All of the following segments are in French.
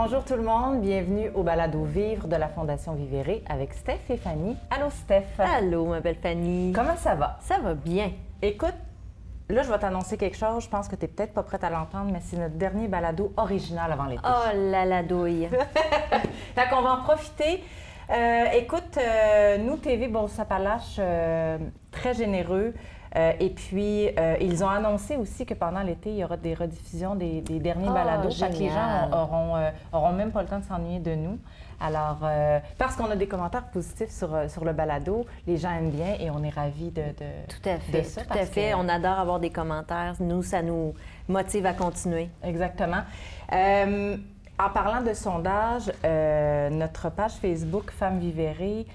Bonjour tout le monde, bienvenue au balado Vivre de la Fondation Vivere avec Steph et Fanny. Allô Steph. Allô ma belle Fanny. Comment ça va? Ça va bien. Écoute, là je vais t'annoncer quelque chose, je pense que tu n'es peut-être pas prête à l'entendre, mais c'est notre dernier balado original avant l'été. Oh là la douille. Fait qu'on va en profiter. Écoute, nous TV Beauce-Appalaches, très généreux. Et puis, ils ont annoncé aussi que pendant l'été, il y aura des rediffusions des derniers balados. Fait que les gens auront même pas le temps de s'ennuyer de nous. Alors, parce qu'on a des commentaires positifs sur le balado, les gens aiment bien et on est ravis de Tout à fait, ça, tout à fait. Que... On adore avoir des commentaires. Nous, ça nous motive à continuer. Exactement. En parlant de sondage, notre page Facebook Femmes Vivere,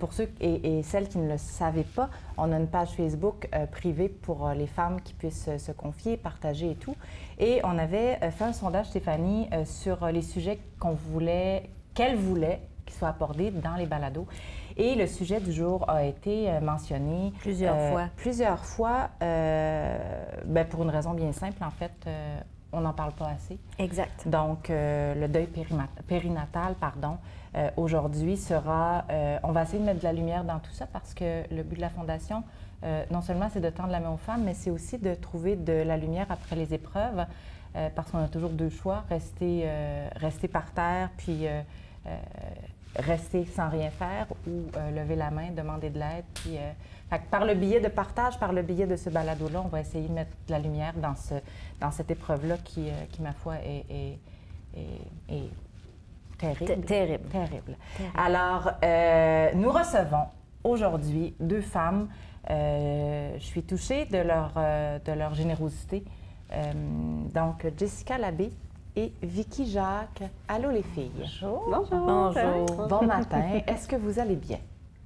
pour ceux et celles qui ne le savaient pas, on a une page Facebook privée pour les femmes qui puissent se confier, partager et tout. Et on avait fait un sondage, Stéphanie, sur les sujets qu'elle voulait qu'ils soient abordés dans les balados. Et le sujet du jour a été mentionné plusieurs fois, pour une raison bien simple, en fait. On n'en parle pas assez. Exact. Donc, le deuil périnatal, aujourd'hui sera... on va essayer de mettre de la lumière dans tout ça parce que le but de la Fondation, non seulement c'est de tendre la main aux femmes, mais c'est aussi de trouver de la lumière après les épreuves parce qu'on a toujours deux choix, rester par terre puis rester sans rien faire ou lever la main, demander de l'aide. Puis, par le biais de partage, par le biais de ce balado-là, on va essayer de mettre de la lumière dans cette épreuve-là qui, ma foi, est terrible. Terrible. Alors, nous recevons aujourd'hui deux femmes. Je suis touchée de leur générosité. Donc, Jessica Labbé et Vicky Jacques. Allô les filles. Bonjour. Bonjour. Bonjour. Bon matin. Est-ce que vous allez bien?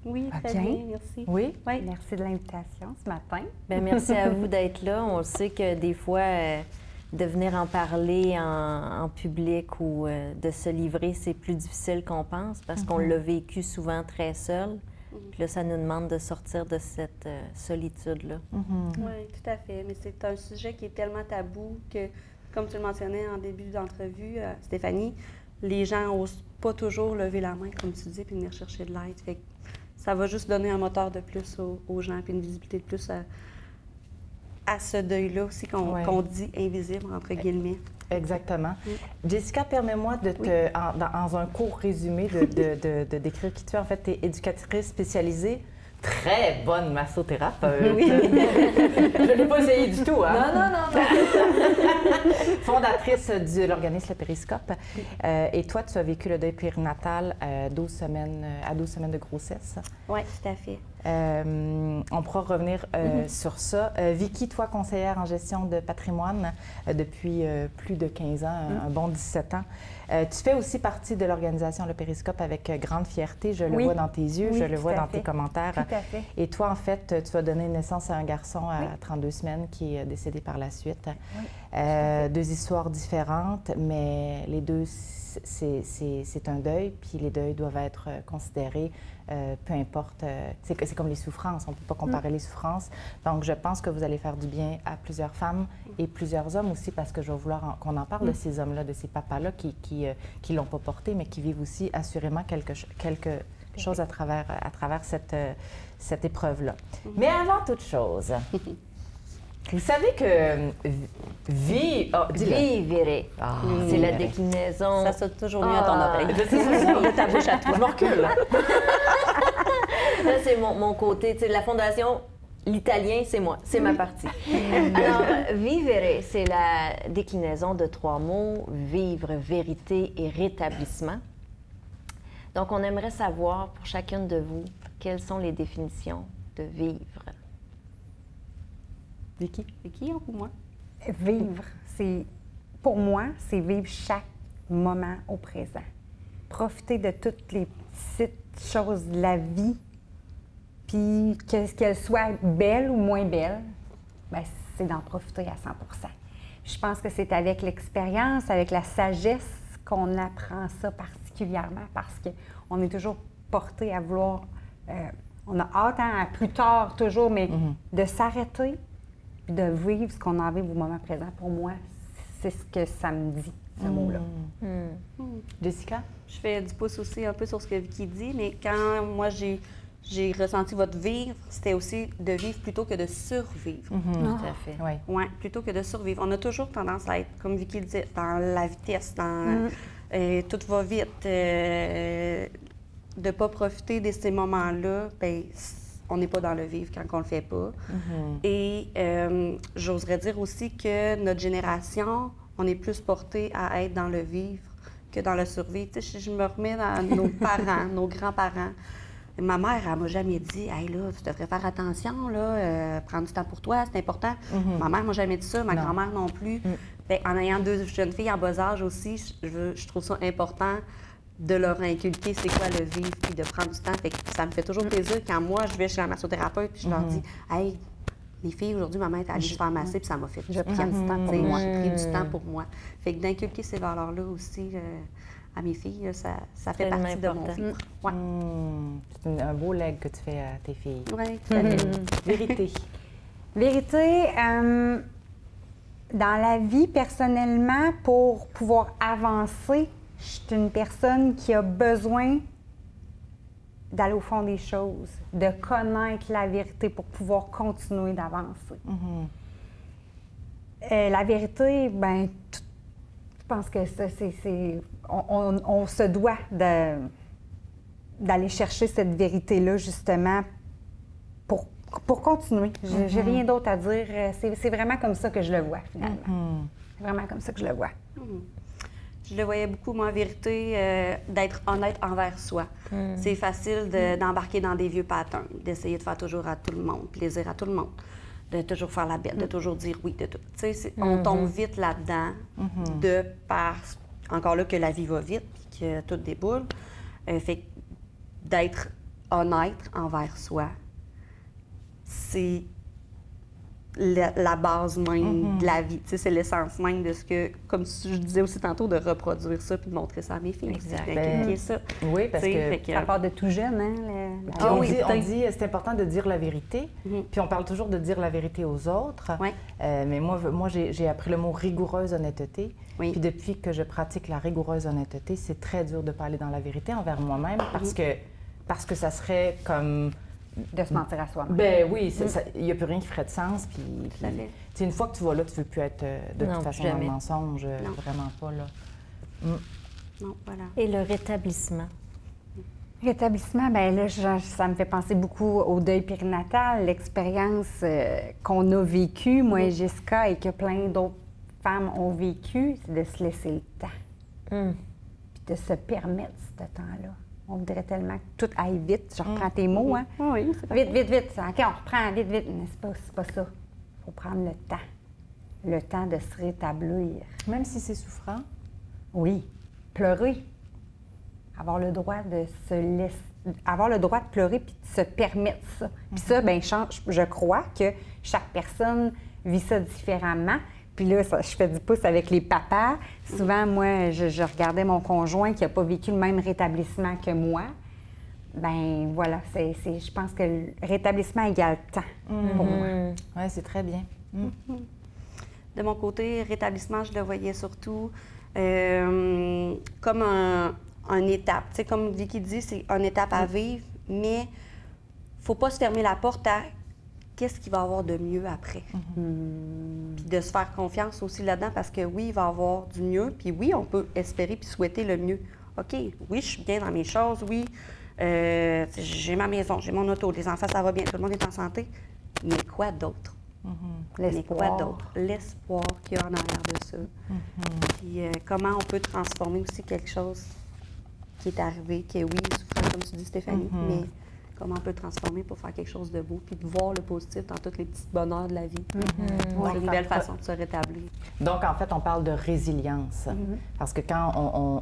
Oui, très bien, merci. Oui? Oui, merci de l'invitation ce matin. Bien, merci à vous d'être là. On sait que des fois, de venir en parler en public ou de se livrer, c'est plus difficile qu'on pense parce qu'on l'a vécu souvent très seul. Puis là, ça nous demande de sortir de cette solitude-là. Oui, tout à fait. Mais c'est un sujet qui est tellement tabou que, comme tu le mentionnais en début d'entrevue, Stéphanie, les gens n'osent pas toujours lever la main, comme tu dis, puis venir chercher de l'aide. Fait que ça va juste donner un moteur de plus aux gens, puis une visibilité de plus à ce deuil-là aussi qu'on dit invisible, entre guillemets. Exactement. Jessica, permets-moi de dans un court résumé, de décrire qui tu es. En fait, tu es éducatrice spécialisée, très bonne massothérapeute. Oui. Je ne l'ai pas essayé du tout, hein? Non. Fondatrice de l'organisme Le Périscope. Et toi, tu as vécu le deuil périnatal à 12 semaines de grossesse. Oui, tout à fait. On pourra revenir sur ça. Vicky, toi, conseillère en gestion de patrimoine depuis plus de 15 ans, un bon 17 ans. Tu fais aussi partie de l'organisation Le Périscope avec grande fierté. Je le vois dans tes yeux, je le vois dans tes commentaires. Tout à fait. Et toi, en fait, tu as donné naissance à un garçon à 32 semaines qui est décédé par la suite. Deux histoires différentes, mais les deux, c'est un deuil, puis les deuils doivent être considérés, peu importe. C'est comme les souffrances, on ne peut pas comparer les souffrances. Donc, je pense que vous allez faire du bien à plusieurs femmes et plusieurs hommes aussi, parce que je vais vouloir qu'on en parle de ces hommes-là, de ces papas-là qui l'ont pas porté, mais qui vivent aussi assurément quelque chose à travers cette épreuve-là. Mais avant toute chose, vous savez que Vivere. C'est la déclinaison. Ça saute toujours mieux à ton oreille. de ta bouche à toi. Je me recule. Là, c'est mon côté. Tu sais, la fondation, l'italien, c'est moi. C'est ma partie. Alors, vivere, c'est la déclinaison de 3 mots. Vivre, vérité et rétablissement. Donc, on aimerait savoir, pour chacune de vous, quelles sont les définitions de vivre. Vicky? Vicky ou moi? Vivre, pour moi, c'est vivre chaque moment au présent. Profiter de toutes les petites choses de la vie, puis qu'elles soient belles ou moins belles, bien, c'est d'en profiter à 100 %. Je pense que c'est avec l'expérience, avec la sagesse qu'on apprend ça particulièrement parce qu'on est toujours porté à vouloir, on a hâte à plus tard toujours, mais de s'arrêter puis de vivre ce qu'on a vécu au moment présent, pour moi, c'est ce que ça me dit. ce mot-là. Jessica? Je fais du pouce aussi un peu sur ce que Vicky dit, mais quand moi j'ai ressenti votre vivre, c'était aussi de vivre plutôt que de survivre. Tout à fait. Oui. Oui, plutôt que de survivre. On a toujours tendance à être, comme Vicky le disait, dans la vitesse, dans tout va vite. De ne pas profiter de ces moments-là, bien, on n'est pas dans le vivre quand on ne le fait pas. Et j'oserais dire aussi que notre génération, on est plus porté à être dans le vivre que dans le survivre. Tu sais, je me remets dans nos parents, nos grands-parents. Ma mère, elle m'a jamais dit « Hey, là, tu devrais faire attention, là, prendre du temps pour toi, c'est important. Ma mère m'a jamais dit ça, ma grand-mère non plus. Bien, en ayant 2 jeunes filles en bas âge aussi, je trouve ça important de leur inculquer c'est quoi le vivre puis de prendre du temps. Fait que ça me fait toujours plaisir quand moi, je vais chez la massothérapeute puis je leur dis « Hey, les filles, aujourd'hui, maman est allée se faire masser puis ça m'a fait Je prends du temps pour J'ai moi. pris du temps pour moi. » Fait que d'inculquer ces valeurs-là aussi à mes filles, là, ça fait Tellement partie de mon important. vivre. Ouais. C'est un beau leg que tu fais à tes filles. Oui, tout à fait. Vérité. Vérité, dans la vie, personnellement, pour pouvoir avancer, je suis une personne qui a besoin d'aller au fond des choses, de connaître la vérité pour pouvoir continuer d'avancer. La vérité, ben, je pense que ça, on se doit d'aller chercher cette vérité-là, justement, pour continuer. J'ai rien d'autre à dire. C'est vraiment comme ça que je le vois, finalement. C'est vraiment comme ça que je le vois. Je le voyais beaucoup, moi, en vérité, d'être honnête envers soi. C'est facile d'embarquer dans des vieux patterns, d'essayer de faire toujours à tout le monde, plaisir à tout le monde, de toujours faire la bête, de toujours dire oui, de tout. Tu sais, on tombe vite là-dedans, de par, encore là, que la vie va vite, puis que tout déboule. Fait que d'être honnête envers soi, c'est la base même de la vie. Tu sais, c'est l'essence même de ce que, comme je disais aussi tantôt, de reproduire ça puis de montrer ça à mes filles. Exact. D'inculquer ça. Oui, parce Tu sais, que... fait que- Ça part de tout jeune, hein? Puis on dit c'est important de dire la vérité, puis on parle toujours de dire la vérité aux autres. Ouais. Mais moi j'ai appris le mot rigoureuse honnêteté. Oui. Puis depuis que je pratique la rigoureuse honnêteté, c'est très dur de ne pas aller dans la vérité envers moi-même parce que ça serait comme... De se mentir à soi-même. Ben oui, il n'y a plus rien qui ferait de sens. Puis, à fait. tu sais, une fois que tu vas là, tu ne veux plus être de Non, toute façon jamais. dans le mensonge, Non. vraiment pas là. Non, voilà. Et le rétablissement. Rétablissement, bien là, ça me fait penser beaucoup au deuil périnatal, l'expérience qu'on a vécue, moi et Jessica, et que plein d'autres femmes ont vécu, c'est de se laisser le temps, puis de se permettre ce temps-là. On voudrait tellement que tout aille vite. Je reprends tes mots, hein? Oui, c'est Vite, vite, vite. OK, on reprend, vite, vite. Mais c'est pas ça. Il faut prendre le temps. Le temps de se rétablir. Même si c'est souffrant. Oui. Pleurer. Avoir le droit de se laisser... Avoir le droit de pleurer puis de se permettre ça. Puis ça, bien, je crois que chaque personne vit ça différemment. Puis là, je fais du pouce avec les papas. Souvent, moi, je regardais mon conjoint qui n'a pas vécu le même rétablissement que moi. Ben voilà, je pense que le rétablissement égale temps pour moi. Oui, c'est très bien. De mon côté, rétablissement, je le voyais surtout comme une étape. Tu sais, comme Vicky dit, c'est une étape à vivre, mais il ne faut pas se fermer la porte à qu'est-ce qu'il va y avoir de mieux après. Puis de se faire confiance aussi là-dedans, parce que oui, il va y avoir du mieux, puis oui, on peut espérer puis souhaiter le mieux. OK, oui, je suis bien dans mes choses, oui, j'ai ma maison, j'ai mon auto, les enfants, ça va bien, tout le monde est en santé, mais quoi d'autre? Mais quoi d'autre? L'espoir qu'il y a en arrière de ça. Puis comment on peut transformer aussi quelque chose qui est arrivé, qui est, oui, souffrant, comme tu dis, Stéphanie, mais comment on peut le transformer pour faire quelque chose de beau, puis de voir le positif dans tous les petits bonheurs de la vie. C'est une belle façon de se rétablir. Donc, en fait, on parle de résilience. Parce que quand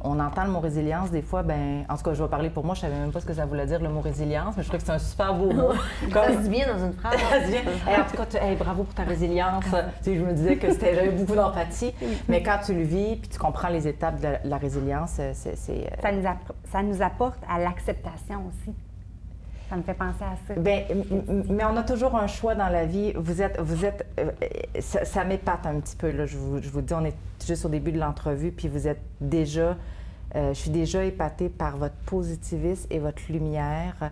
on entend le mot résilience, des fois, ben, en tout cas, je vais parler pour moi, je ne savais même pas ce que ça voulait dire, le mot résilience, mais je trouve que c'est un super beau mot. Ça se dit bien dans une phrase. Ça se dit bien. Hey, en tout cas, bravo pour ta résilience. Tu sais, je me disais que j'avais beaucoup d'empathie, mais quand tu le vis, puis tu comprends les étapes de la résilience, Ça nous apporte à l'acceptation aussi. Ça me fait penser à ça. Bien, mais on a toujours un choix dans la vie. Ça m'épate un petit peu, là. Je vous dis, on est juste au début de l'entrevue, puis vous êtes déjà... je suis déjà épatée par votre positivisme et votre lumière.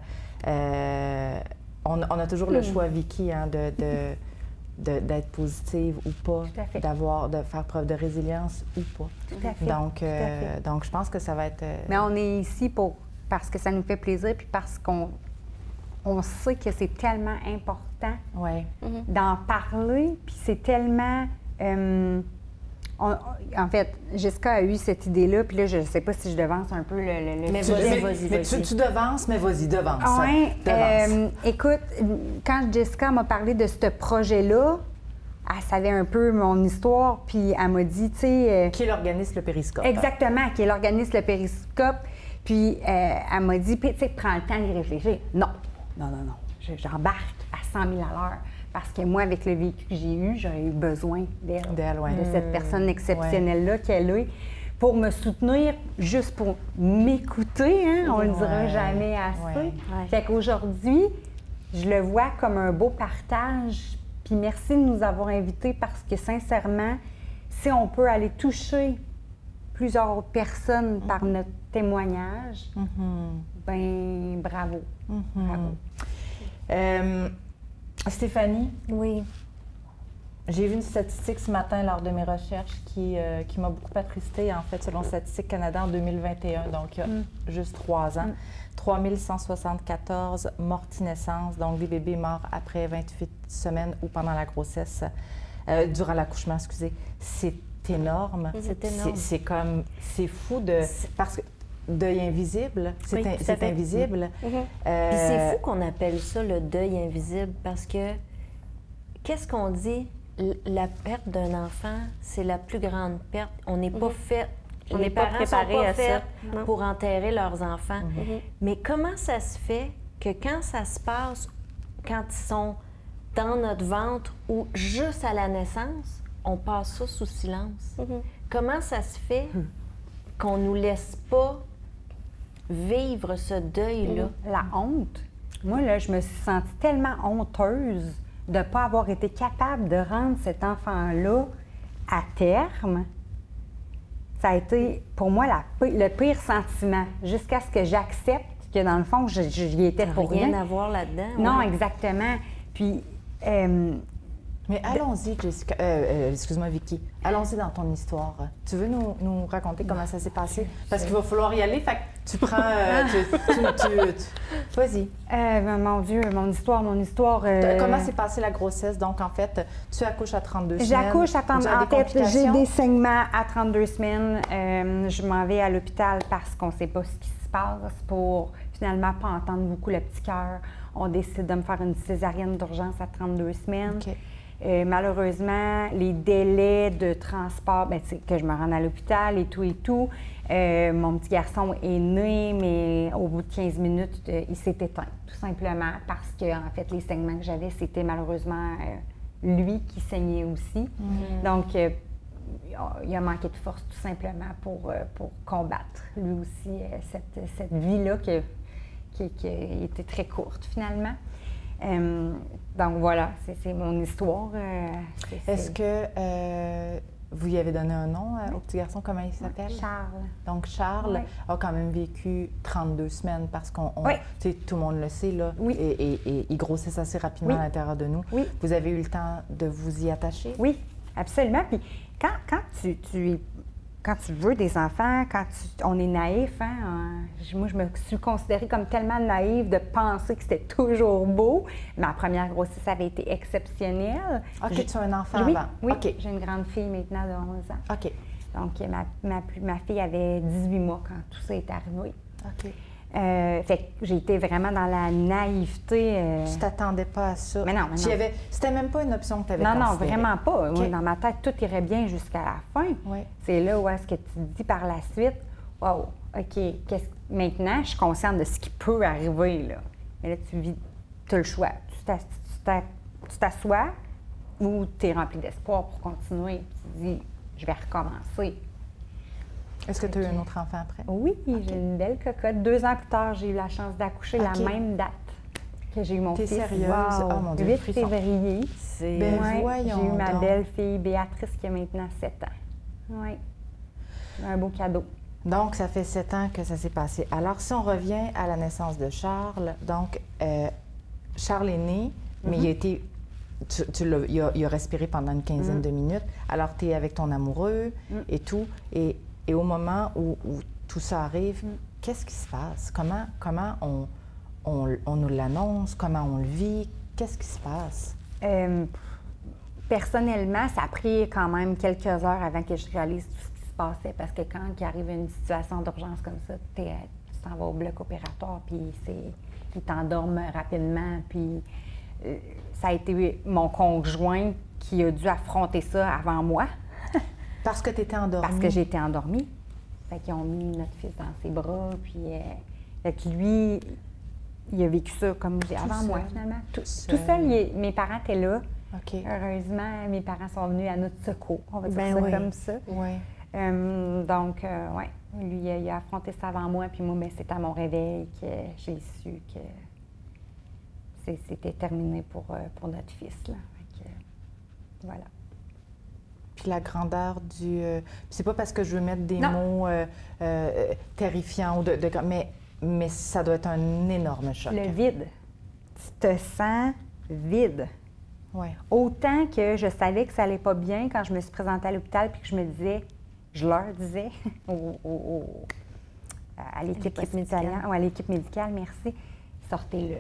On a toujours le choix, Vicky, hein, d'être positive ou pas, de faire preuve de résilience ou pas. Tout à fait. Donc, je pense que ça va être... Mais on est ici parce que ça nous fait plaisir, puis parce qu'on sait que c'est tellement important d'en parler, puis c'est tellement... en fait, Jessica a eu cette idée-là, puis là, je ne sais pas si je devance un peu le mais sujet. vas-y. Tu devances, mais vas-y, devance. Oui. Devance. Écoute, quand Jessica m'a parlé de ce projet-là, elle savait un peu mon histoire, puis elle m'a dit, tu sais... Qui est l'organisme Le Périscope. Exactement, qui est l'organisme Le Périscope. Puis elle m'a dit, tu sais, prends le temps d'y réfléchir. Non. J'embarque à 100 000 à l'heure. Parce que moi, avec le vécu que j'ai eu, j'aurais eu besoin d'elle, de cette personne exceptionnelle-là qu'elle est, pour me soutenir, juste pour m'écouter, hein, on ne le dira jamais assez. Fait qu'aujourd'hui, je le vois comme un beau partage. Puis merci de nous avoir invités parce que, sincèrement, si on peut aller toucher plusieurs personnes par notre témoignage, ben bravo. Bravo. Stéphanie? Oui. J'ai vu une statistique ce matin lors de mes recherches qui m'a beaucoup attristée. En fait, selon Statistique Canada, en 2021, donc il y a juste 3 ans, 3174 morts-naissances, donc des bébés morts après 28 semaines ou pendant la grossesse, durant l'accouchement, excusez. C'est énorme. C'est énorme. C'est fou parce que deuil invisible, c'est invisible. Puis c'est fou qu'on appelle ça le deuil invisible parce que, qu'est-ce qu'on dit? La perte d'un enfant, c'est la plus grande perte. On n'est pas fait, les parents ne sont pas faits pour enterrer leurs enfants. Mais comment ça se fait que quand ça se passe, quand ils sont dans notre ventre ou juste à la naissance, on passe ça sous silence? Comment ça se fait qu'on ne nous laisse pas vivre ce deuil-là? La honte. Moi, là, je me suis sentie tellement honteuse de ne pas avoir été capable de rendre cet enfant-là à terme. Ça a été, pour moi, le pire sentiment, jusqu'à ce que j'accepte que, dans le fond, j'y étais pour rien. Rien à voir là-dedans. Non, exactement. Puis... Mais allons-y, Jessica. Excuse-moi, Vicky. Allons-y dans ton histoire. Tu veux nous raconter comment ça s'est passé? Parce qu'il va falloir y aller, fait que tu prends... Vas-y. Mon Dieu, mon histoire... Comment s'est passée la grossesse? Donc, en fait, tu accouches à 32 semaines. J'accouche à 32 semaines. En fait, j'ai des saignements à 32 semaines. Je m'en vais à l'hôpital parce qu'on ne sait pas ce qui se passe pour, finalement, pas entendre beaucoup le petit cœur. On décide de me faire une césarienne d'urgence à 32 semaines. Okay. Malheureusement, les délais de transport, que je me rende à l'hôpital et tout, mon petit garçon est né, mais au bout de 15 minutes, il s'est éteint, tout simplement, parce que, en fait, les saignements que j'avais, c'était malheureusement lui qui saignait aussi. Donc, il a manqué de force, tout simplement, pour combattre, lui aussi, cette vie-là qui était très courte, finalement. Donc voilà, c'est mon histoire. Est-ce que vous lui avez donné un nom au petit garçon? Comment il s'appelle? Charles. Donc Charles a quand même vécu 32 semaines parce qu'on, tout le monde le sait, là, et il grossisse assez rapidement à l'intérieur de nous. Oui. Vous avez eu le temps de vous y attacher? Oui, absolument. Puis quand tu veux des enfants, on est naïf, hein? Moi, je me suis considérée comme tellement naïve de penser que c'était toujours beau. Ma première grossesse avait été exceptionnelle. OK, tu as un enfant avant? Oui, okay. J'ai une grande fille maintenant de 11 ans. OK. Donc, ma fille avait 18 mois quand tout ça est arrivé. OK. Fait que j'ai été vraiment dans la naïveté. Tu t'attendais pas à ça? Mais non. C'était même pas une option que tu avais considérée. Non, vraiment pas. Okay. Moi, dans ma tête, tout irait bien jusqu'à la fin. Oui. C'est là où est-ce que tu te dis par la suite, wow, OK, maintenant, je suis consciente de ce qui peut arriver, là. Mais là, tu as le choix. Tu t'assois ou tu es rempli d'espoir pour continuer. Tu te dis, je vais recommencer. Est-ce que tu as eu un autre enfant après? Oui, j'ai une belle cocotte. 2 ans plus tard, j'ai eu la chance d'accoucher la même date. que j'ai eu mon T'es fils. sérieuse? Wow. Oh, mon Dieu, 8 frisson. février. Ben, Ouais, voyons j'ai eu ma donc. belle-fille Béatrice qui a maintenant 7 ans. Oui. Un beau cadeau. Donc, ça fait 7 ans que ça s'est passé. Alors, si on revient à la naissance de Charles, donc, Charles est né, mais il a été... il a respiré pendant une quinzaine de minutes. Alors, tu es avec ton amoureux et tout. Et au moment où tout ça arrive, qu'est-ce qui se passe? Comment on nous l'annonce? Comment on le vit? Qu'est-ce qui se passe? Personnellement, ça a pris quand même quelques heures avant que je réalise tout ce qui se passait. Parce que quand il arrive une situation d'urgence comme ça, tu t'en vas au bloc opératoire, puis ils t'endorment rapidement. Puis ça a été mon conjoint qui a dû affronter ça avant moi. Parce que tu étais endormie? Parce que j'ai été endormie. Fait qu'ils ont mis notre fils dans ses bras, puis fait que lui, il a vécu ça comme j'ai avant moi, finalement. Tout seul, mes parents étaient là. OK. Heureusement, mes parents sont venus à notre secours, on va dire Ben ça oui. comme ça. Oui. Donc, oui, lui, il a affronté ça avant moi, puis moi, ben, c'est à mon réveil que j'ai su que c'était terminé pour notre fils, là. Fait que, voilà. Puis la grandeur du... c'est pas parce que je veux mettre des Non. mots terrifiants, ou mais ça doit être un énorme choc. Le vide. Tu te sens vide. Oui. Autant que je savais que ça allait pas bien quand je me suis présentée à l'hôpital puis que je leur disais à l'équipe hospitalière, ou à l'équipe médicale, merci, sortez-le.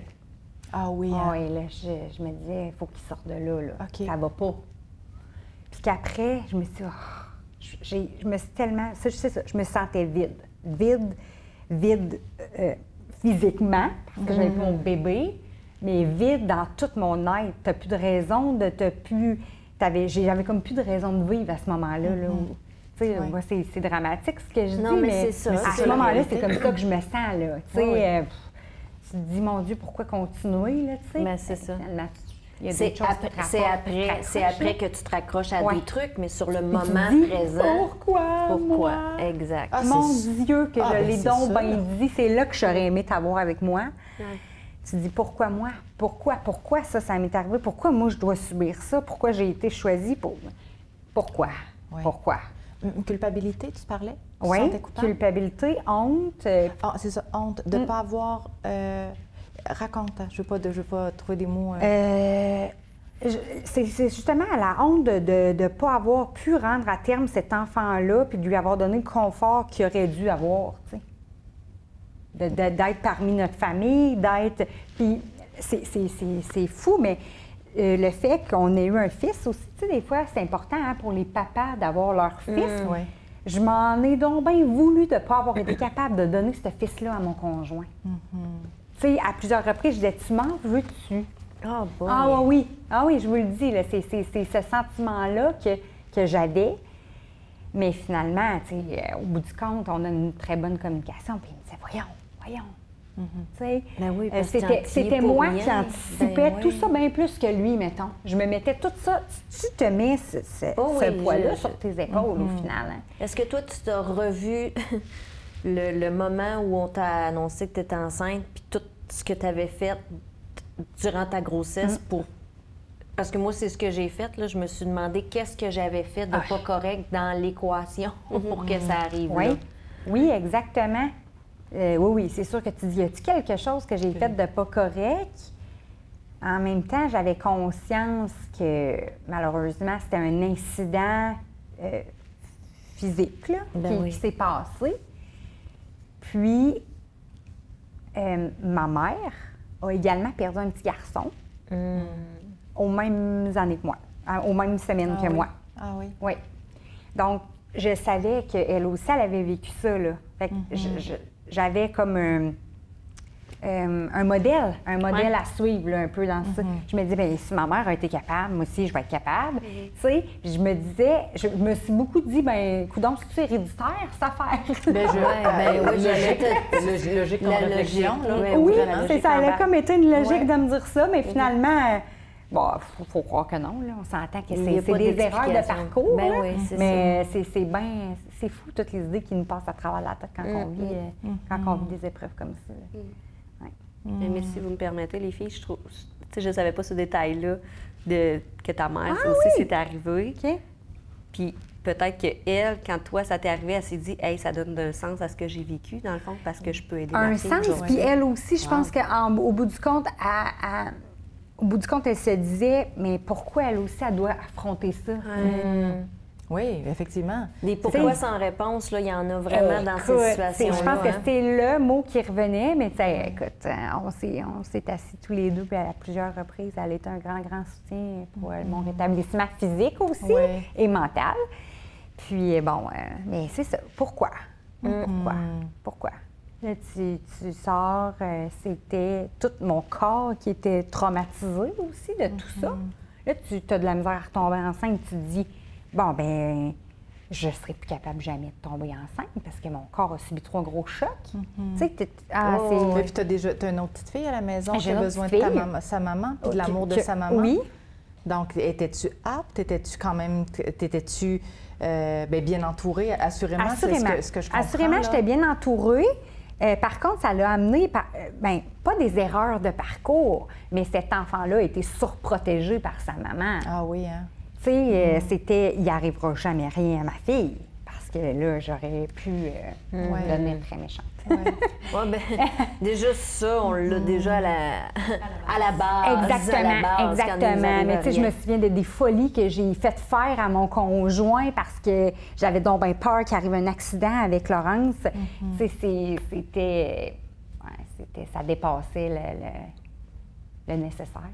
Ah oui. Ah oui, là, je me disais, il faut qu'il sorte de là. OK. Ça va pas. Puis qu'après, je me suis dit, je me suis tellement, ça, je sais ça, je me sentais vide physiquement, parce que j'avais mon bébé, mais vide dans tout mon être. T'as plus de raison j'avais comme plus de raison de vivre à ce moment-là. Là, où, tu sais, moi, c'est dramatique ce que je Non, dis, mais mais c'est ça, à c'est ce la moment-là, réalité. c'est comme ça que je me sens, là. Tu sais, Oui. tu te dis, mon Dieu, pourquoi continuer, là, tu sais? Ben, c'est ça. Finalement, il y a C'est d'autres choses qui te rapportent, c'est après que tu te raccroches à Ouais. des trucs, mais sur le tu moment dis, présent. Pourquoi? Pourquoi? Moi? Exact. Ah, Mon c'est- Dieu, que Ah, je ben, l'ai c'est donc ça. bien dit. C'est là que j'aurais aimé t'avoir avec moi. Ouais. Tu te dis, pourquoi moi? Pourquoi ça m'est arrivé? Pourquoi moi, je dois subir ça? Pourquoi j'ai été choisie pour... Pourquoi? Ouais. Pourquoi? Une culpabilité, tu parlais? Tu te Oui, sentais coupable? culpabilité, honte. Ah, c'est ça, honte de ne pas avoir... raconte, hein. Je ne veux pas trouver des mots... C'est justement la honte de ne pas avoir pu rendre à terme cet enfant-là puis de lui avoir donné le confort qu'il aurait dû avoir, tu sais. D'être parmi notre famille, d'être... Puis c'est fou, mais le fait qu'on ait eu un fils aussi, tu sais, des fois, c'est important hein, pour les papas d'avoir leur fils. ouais. Je m'en ai donc bien voulu de ne pas avoir été capable de donner ce fils-là à mon conjoint. Tu sais, à plusieurs reprises, je disais, tu m'en veux-tu? Oh boy. Ah oui, je vous le dis, là, c'est ce sentiment-là que j'avais. Mais finalement, tu sais, au bout du compte, on a une très bonne communication. Puis il me disait, voyons. Tu sais, Ben oui, parce que c'était t'en moi criais qui pour rien. anticipais Ben tout oui. ça bien plus que lui, mettons. Je me mettais tout ça, tu te mets Oh ce oui, poids-là je- sur tes épaules au final. Hein. Est-ce que toi, tu t'as revu le moment où on t'a annoncé que tu étais enceinte, puis tout ce que tu avais fait durant ta grossesse pour... Parce que moi, c'est ce que j'ai fait. Là. Je me suis demandé qu'est-ce que j'avais fait de pas correct dans l'équation pour que ça arrive là. Oui, exactement. Oui, c'est sûr que tu dis, y a-t-il quelque chose que j'ai fait de pas correct? En même temps, j'avais conscience que, malheureusement, c'était un incident physique là, Ben oui. qui s'est passé. Puis, ma mère a également perdu un petit garçon aux mêmes années que moi, aux mêmes semaines que moi. Ah oui. Oui. Donc, je savais qu'elle aussi, elle avait vécu ça, là. Fait que j'avais comme un modèle à suivre, là, un peu dans ça. Je me disais, bien, si ma mère a été capable, moi aussi, je vais être capable. Tu sais, puis je me disais, je me suis beaucoup dit, bien, coudonc, c'est héréditaire, cette affaire. Logique comme La réflexion, logique, là. oui. Oui, La logique c'est ça. Elle a embarque. comme été une logique Ouais. de me dire ça, mais finalement, bon, faut croire que non, là. On s'entend que Il y a c'est pas des erreurs de d'explication. parcours. Ben là. oui, c'est mais c'est bien, c'est fou toutes les idées qui nous passent à travers la tête quand on vit, quand on vit des épreuves comme ça. Mais si vous me permettez, les filles, je trouve... Tu sais, je ne savais pas ce détail-là que ta mère aussi s'est arrivé. OK. Puis peut-être qu'elle, quand toi, ça t'est arrivé, elle s'est dit « Hey, ça donne un sens à ce que j'ai vécu, dans le fond, parce que je peux aider ma fille. » Un sens, puis elle aussi, je pense qu'au bout du compte, elle se disait, mais pourquoi elle aussi, elle doit affronter ça? Oui, effectivement. Des pourquoi sans réponse, là, il y en a vraiment dans ces situations-là. Je pense que c'était le mot qui revenait, mais écoute, on s'est assis tous les deux, puis à plusieurs reprises, elle était un grand, grand soutien pour mon rétablissement physique aussi et mental. Puis bon, mais c'est ça. Pourquoi? Pourquoi? Là, tu sors, c'était tout mon corps qui était traumatisé aussi de tout ça. Là, tu as de la misère à retomber enceinte, tu te dis, bon, ben je ne serai plus capable jamais de tomber enceinte parce que mon corps a subi 3 gros chocs. Tu sais, Puis tu as une autre petite fille à la maison qui a besoin de sa maman, puis de l'amour de sa maman. Oui. Donc, étais-tu apte? Étais-tu quand même... bien entourée? Assurément, c'est ce que je comprends. Assurément, j'étais bien entourée. Par contre, ça l'a amené, pas des erreurs de parcours, mais cet enfant-là a été surprotégé par sa maman. Ah oui, hein? Tu sais, c'était, il n'arrivera jamais rien à ma fille, parce que là, j'aurais pu devenir très méchante. Déjà ça, on l'a déjà à la base. Exactement. Mais tu sais, je me souviens des folies que j'ai faites faire à mon conjoint parce que j'avais donc bien peur qu'il arrive un accident avec Laurence. Tu sais, ça dépassait le nécessaire.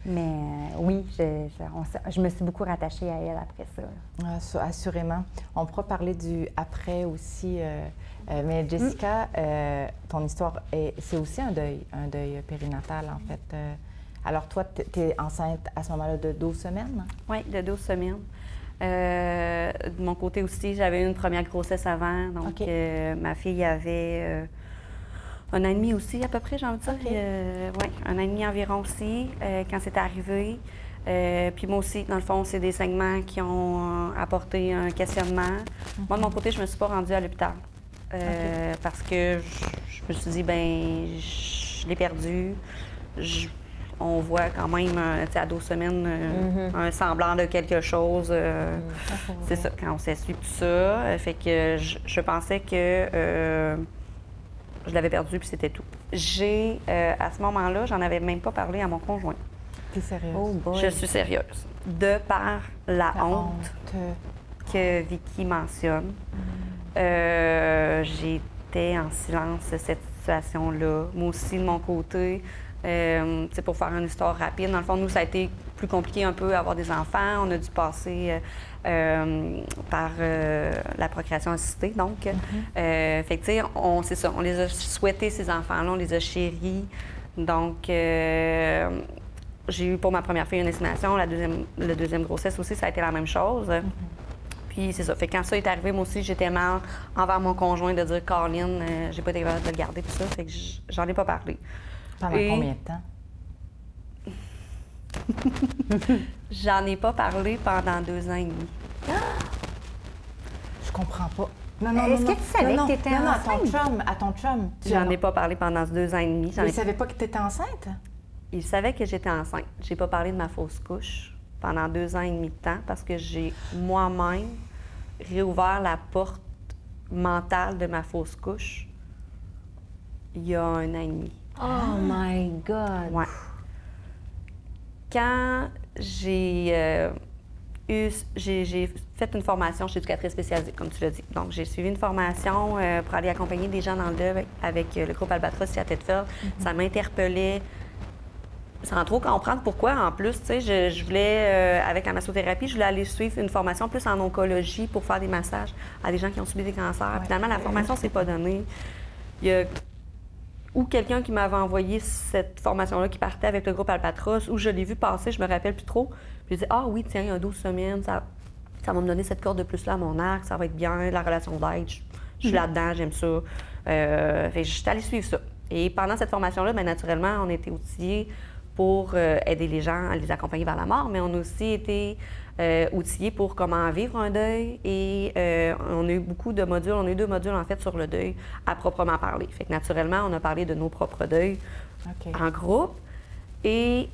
Mais oui, je me suis beaucoup rattachée à elle après ça. Assurément. On pourra parler du après aussi. Mais Jessica, ton histoire, c'est aussi un deuil périnatal, en fait. Alors toi, tu es enceinte à ce moment-là de 12 semaines? Oui, de 12 semaines. De mon côté aussi, j'avais eu une première grossesse avant. Donc, ma fille avait 1 an et demi aussi, à peu près, j'ai envie de dire. Oui, 1 an et demi environ aussi, quand c'est arrivé. Puis moi aussi, dans le fond, c'est des segments qui ont apporté un questionnement. Moi, de mon côté, je ne me suis pas rendue à l'hôpital. Parce que je me suis dit, je l'ai perdu. On voit quand même, à 12 semaines, un semblant de quelque chose. C'est ça, quand on s'essuie tout ça. Fait que je pensais que je l'avais perdu, puis c'était tout. À ce moment-là, j'en avais même pas parlé à mon conjoint. T'es sérieuse? Oh boy. Je suis sérieuse. De par la honte que Vicky mentionne. J'étais en silence de cette situation-là. Moi aussi, de mon côté, pour faire une histoire rapide, dans le fond, nous, ça a été plus compliqué un peu avoir des enfants. On a dû passer par la procréation assistée, donc. Fait que, tu sais, c'est ça, on les a souhaités, ces enfants-là, on les a chéris. Donc, j'ai eu pour ma première fille une insémination. La deuxième grossesse aussi, ça a été la même chose. Puis c'est ça. Fait que quand ça est arrivé, moi aussi, j'étais mal envers mon conjoint de dire « Caroline, j'ai pas été capable de le garder », puis ça. Fait que j'en ai pas parlé. Pendant combien de temps? J'en ai pas parlé pendant 2 ans et demi. Je comprends pas. Est-ce que tu savais que tu étais enceinte? À ton chum. J'en ai pas parlé pendant 2 ans et demi. Il savait pas que tu étais enceinte? Il savait que j'étais enceinte. J'ai pas parlé de ma fausse couche pendant 2 ans et demi de temps parce que j'ai moi-même réouvert la porte mentale de ma fausse couche il y a 1 an et demi. Oh my God! Ouais. Quand j'ai fait une formation chez éducatrice spécialisée, comme tu l'as dit. Donc, j'ai suivi une formation pour aller accompagner des gens dans le deuil avec le groupe Albatros ici à Thetford. Ça m'interpellait sans trop comprendre pourquoi. En plus, tu sais, je voulais, avec la massothérapie, je voulais aller suivre une formation plus en oncologie pour faire des massages à des gens qui ont subi des cancers. Finalement, la formation ne s'est pas donnée. Il y a ou quelqu'un qui m'avait envoyé cette formation-là qui partait avec le groupe Albatros, ou je l'ai vu passer, je me rappelle plus trop. Puis je dis, ah oui, tiens, il y a 12 semaines, ça va me donner cette corde de plus là à mon arc, ça va être bien, la relation d'aide, je suis là-dedans, j'aime ça. Fait que je suis allée suivre ça. Et pendant cette formation-là, bien naturellement, on était outillés pour aider les gens à les accompagner vers la mort, mais on a aussi été outillés pour comment vivre un deuil et on a eu beaucoup de modules. On a eu 2 modules, en fait, sur le deuil à proprement parler. Fait que naturellement, on a parlé de nos propres deuils en groupe. Et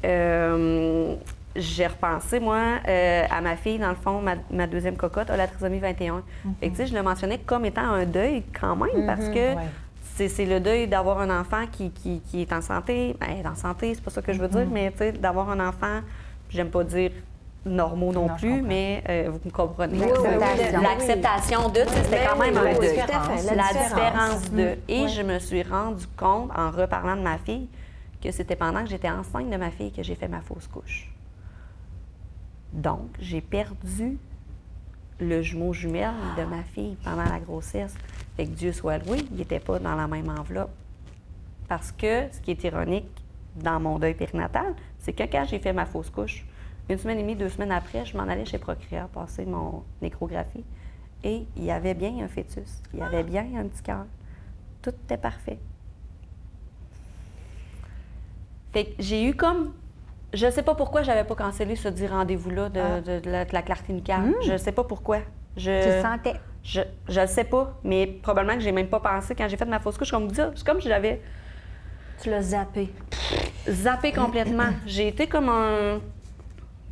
j'ai repensé, moi, à ma fille, dans le fond, ma deuxième cocotte a la trisomie 21. Fait que, tu sais, je le mentionnais comme étant un deuil quand même, parce que c'est le deuil d'avoir un enfant qui est en santé. Ben, en santé, c'est pas ça que je veux dire, mais tu sais, d'avoir un enfant, j'aime pas dire normaux non plus, mais vous me comprenez. L'acceptation de, c'était quand même un deuil. La différence de. Et je me suis rendu compte, en reparlant de ma fille, que c'était pendant que j'étais enceinte de ma fille que j'ai fait ma fausse couche. Donc, j'ai perdu le jumeau jumelle de ma fille pendant la grossesse. Fait que Dieu soit loué, il n'était pas dans la même enveloppe. Parce que, ce qui est ironique dans mon deuil périnatal, c'est que quand j'ai fait ma fausse couche, 1 semaine et demie, 2 semaines après, je m'en allais chez Procréa passer mon échographie. Et il y avait bien un fœtus. Il y avait bien un petit cœur. Tout était parfait. Fait que j'ai eu comme... Je ne sais pas pourquoi j'avais pas cancellé ce dit rendez-vous-là de la clarté nucléaire. Je ne sais pas pourquoi. Tu le sentais? Je ne sais pas, mais probablement que j'ai même pas pensé quand j'ai fait ma fausse couche. Comme vous dire, c'est comme si j'avais... Tu l'as zappé. Zappé complètement. J'ai été comme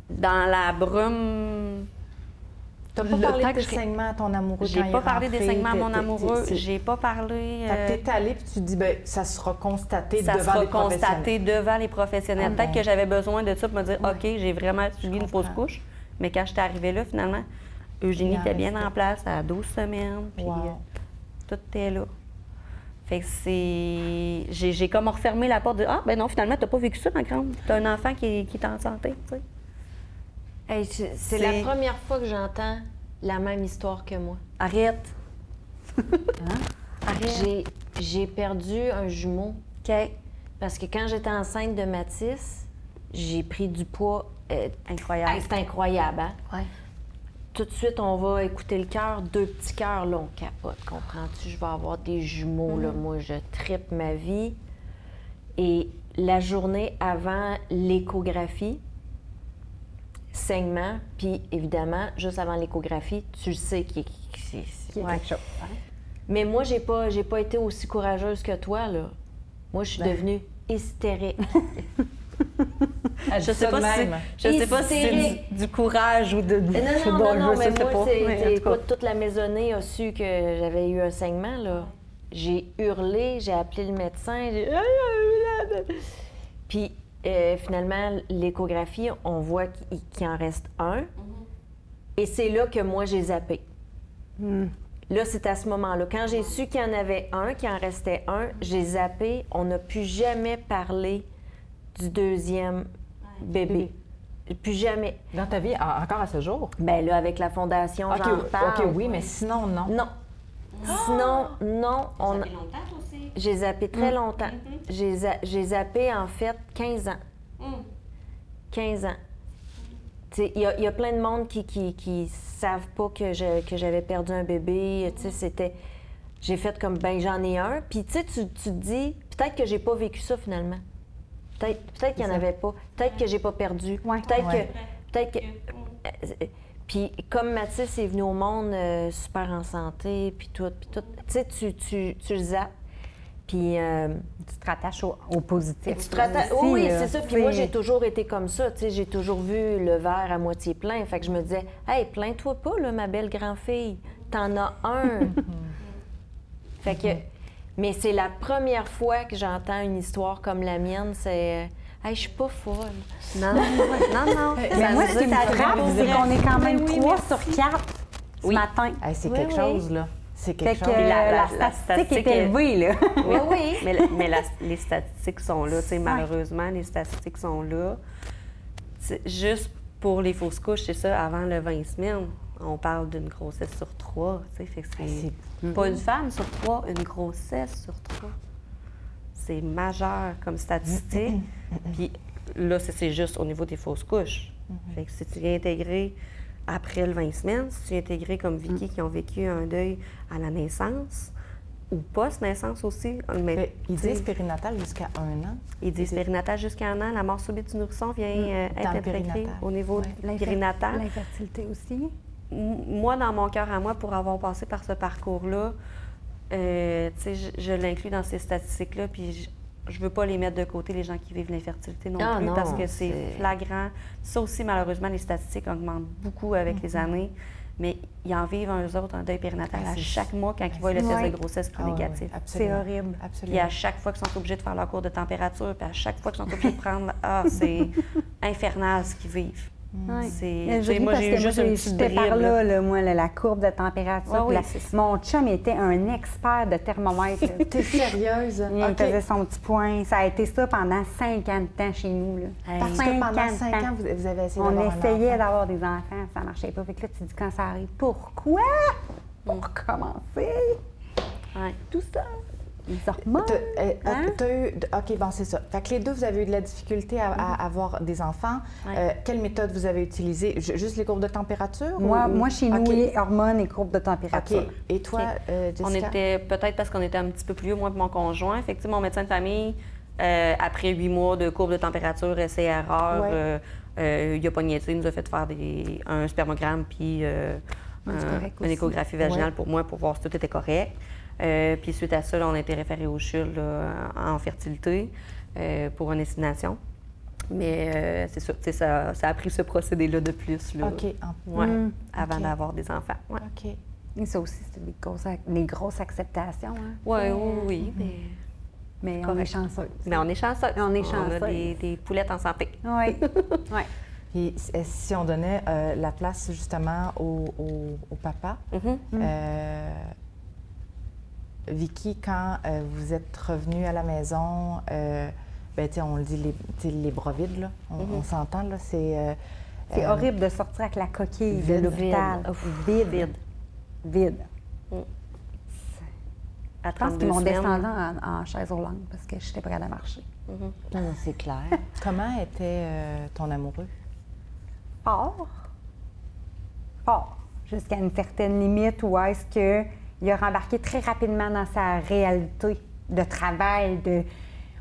dans la brume... Tu n'as pas parlé des saignements à ton amoureux J'ai pas parlé des saignements à mon amoureux. J'ai pas parlé... Tu es allée puis tu dis, bien, ça sera constaté devant les professionnels. Ça sera constaté devant les professionnels. Peut-être que j'avais besoin de ça pour me dire, OK, j'ai vraiment subi une fausse couche. Mais quand j'étais arrivée là, finalement, Eugénie était bien en place à 12 semaines. Puis tout était là. Fait que c'est... J'ai comme refermé la porte de, ah, ben non, finalement, t'as pas vécu ça, ma grande. T'as un enfant qui est en santé, tu sais. Hey, c'est la première fois que j'entends la même histoire que moi. Arrête. Arrête. J'ai perdu un jumeau. OK. Parce que quand j'étais enceinte de Mathis, j'ai pris du poids. Incroyable. C'est incroyable, hein? Ouais. Tout de suite, on va écouter le cœur. 2 petits cœurs, là, on capote. Comprends-tu? Je vais avoir des jumeaux, là. Moi, je trippe ma vie. Et la journée avant l'échographie, saignement, puis évidemment, juste avant l'échographie, tu le sais qu'il y a quelque chose. Mais moi, j'ai pas été aussi courageuse que toi, là. Moi, je suis devenue hystérique. Je sais pas si c'est du courage ou de... Non, mais moi, écoute, toute la maisonnée a su que j'avais eu un saignement, là. J'ai hurlé, j'ai appelé le médecin, Puis... finalement, l'échographie, on voit qu'il en reste un. Et c'est là que moi, j'ai zappé. Là, c'est à ce moment-là. Quand j'ai su qu'il y en avait un, qu'il en restait un, j'ai zappé. On n'a plus jamais parlé du deuxième bébé. Plus jamais. Dans ta vie, encore à ce jour? Bien là, avec la fondation, j'en parle. OK, oui, mais sinon, non. Non. Sinon, non. Ça fait longtemps, toi aussi? J'ai zappé très longtemps. J'ai zappé, en fait, 15 ans. 15 ans. Il y a plein de monde qui savent pas que j'avais perdu un bébé. C'était... J'ai fait comme, ben j'en ai un. Puis, tu te dis, peut-être que j'ai pas vécu ça, finalement. Peut-être qu'il n'y en avait pas. Peut-être que j'ai pas perdu. Peut-être que... Puis comme Mathis est venu au monde super en santé, puis tout, tu sais, tu le zappes. Puis... tu te rattaches au positif. Tu te rattaches... Oui, c'est ça. Puis moi, j'ai toujours été comme ça. Tu sais, j'ai toujours vu le verre à moitié plein. Fait que je me disais, hey, plains-toi pas, là, ma belle grand-fille. T'en as un. Fait que... Mais c'est la première fois que j'entends une histoire comme la mienne, c'est... Hey, je suis pas folle. Non. Mais moi, ce qui me frappe, c'est qu'on est quand même 3 sur 4 ce matin. Hey, c'est quelque chose, là. C'est quelque chose. La statistique est élevée, là. Oui. Mais les statistiques sont là. Malheureusement, les statistiques sont là. Juste pour les fausses couches, c'est ça, avant le 20 semaines, on parle d'une grossesse sur 3. Fait que c'est pas une femme sur 3, une grossesse sur 3. C'est majeur comme statistique. Puis là, c'est juste au niveau des fausses couches. Fait que si tu viens intégrer après le 20 semaines, si tu viens intégrer comme Vicky qui ont vécu un deuil à la naissance, ou post-naissance aussi. Mais, Ils disent périnatal jusqu'à 1 an. Ils disent périnatal jusqu'à 1 an. La mort subite du nourrisson vient être intégrée au niveau périnatal. L'infertilité aussi. Moi, dans mon cœur à moi, pour avoir passé par ce parcours-là, je l'inclus dans ces statistiques-là, puis je veux pas les mettre de côté, les gens qui vivent l'infertilité non plus, parce que c'est flagrant. Ça aussi, malheureusement, les statistiques augmentent beaucoup avec les années, mais ils en vivent eux autres un deuil périnatal à chaque mois quand ils voient le test de grossesse qui est négatif. C'est horrible. Puis à chaque fois qu'ils sont obligés de faire leur cours de température, puis à chaque fois qu'ils sont obligés de prendre, c'est infernal ce qu'ils vivent. Ouais. Moi, j'ai eu juste une petite j'étais par là, moi, la courbe de température. Mon chum était un expert de thermomètre. T'es sérieuse? Il faisait son petit point. Ça a été ça pendant 50 ans chez nous. Là. Parce que pendant 5 ans, vous avez essayé d'avoir un enfant. On essayait d'avoir des enfants, ça ne marchait pas. Fait que là, tu dis quand ça arrive, pourquoi? Pour commencer. Tout ça. Les hormones. OK, bon, c'est ça. Fait que les deux, vous avez eu de la difficulté à avoir des enfants. Quelle méthode vous avez utilisée? Juste les courbes de température? Moi chez nous, hormones et courbes de température. OK. Et toi, Jessica? On était, peut-être parce qu'on était un petit peu plus vieux, moi et mon conjoint. Effectivement, mon médecin de famille, après 8 mois de courbes de température, essai-erreur, il a pas niaisé, il nous a fait faire un spermogramme puis une échographie vaginale pour moi pour voir si tout était correct. Puis suite à ça, là, on a été référé au CHUL en fertilité pour une insémination. Mais c'est ça, ça a pris ce procédé-là de plus là, OK. avant d'avoir des enfants. OK. Et ça aussi, c'était des grosses acceptations. Hein? Oui. Mais on est chanceux. Mais on est chanceux. On est chanceux. On a des poulettes en santé. Oui. Puis si on donnait la place justement au papa, Vicky, quand vous êtes revenue à la maison, on le dit, les bras vides, là. On s'entend, là, c'est horrible de sortir avec la coquille de l'hôpital. Vide. À Je pense 32 qu'ils m'ont semaines. descendu en chaise roulante parce que je n'étais pas capable de marcher. C'est clair. Comment était ton amoureux? Fort. Jusqu'à une certaine limite où est-ce qu'il a rembarqué très rapidement dans sa réalité de travail.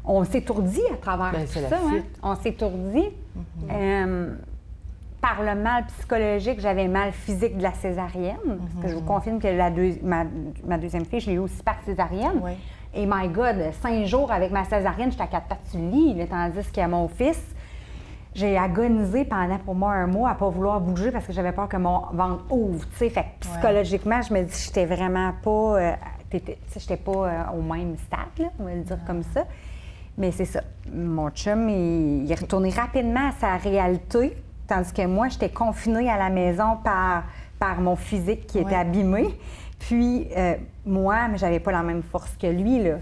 On s'étourdit à travers tout ça. Hein? On s'étourdit. Par le mal psychologique, j'avais mal physique de la césarienne. Parce que je vous confirme que ma deuxième fille, je l'ai eu aussi par césarienne. Oui. Et my God, 5 jours avec ma césarienne, j'étais à 4 pattes sur le lit. Là, tandis qu'à mon fils, j'ai agonisé pendant pour moi 1 mois à ne pas vouloir bouger parce que j'avais peur que mon ventre ouvre. Fait que psychologiquement, je me dis que j'étais vraiment pas... j'étais pas au même stade, là, on va le dire comme ça. Mais c'est ça. Mon chum, il est retourné rapidement à sa réalité, tandis que moi, j'étais confinée à la maison par mon physique qui était abîmé. Puis, moi, mais j'avais pas la même force que lui, là.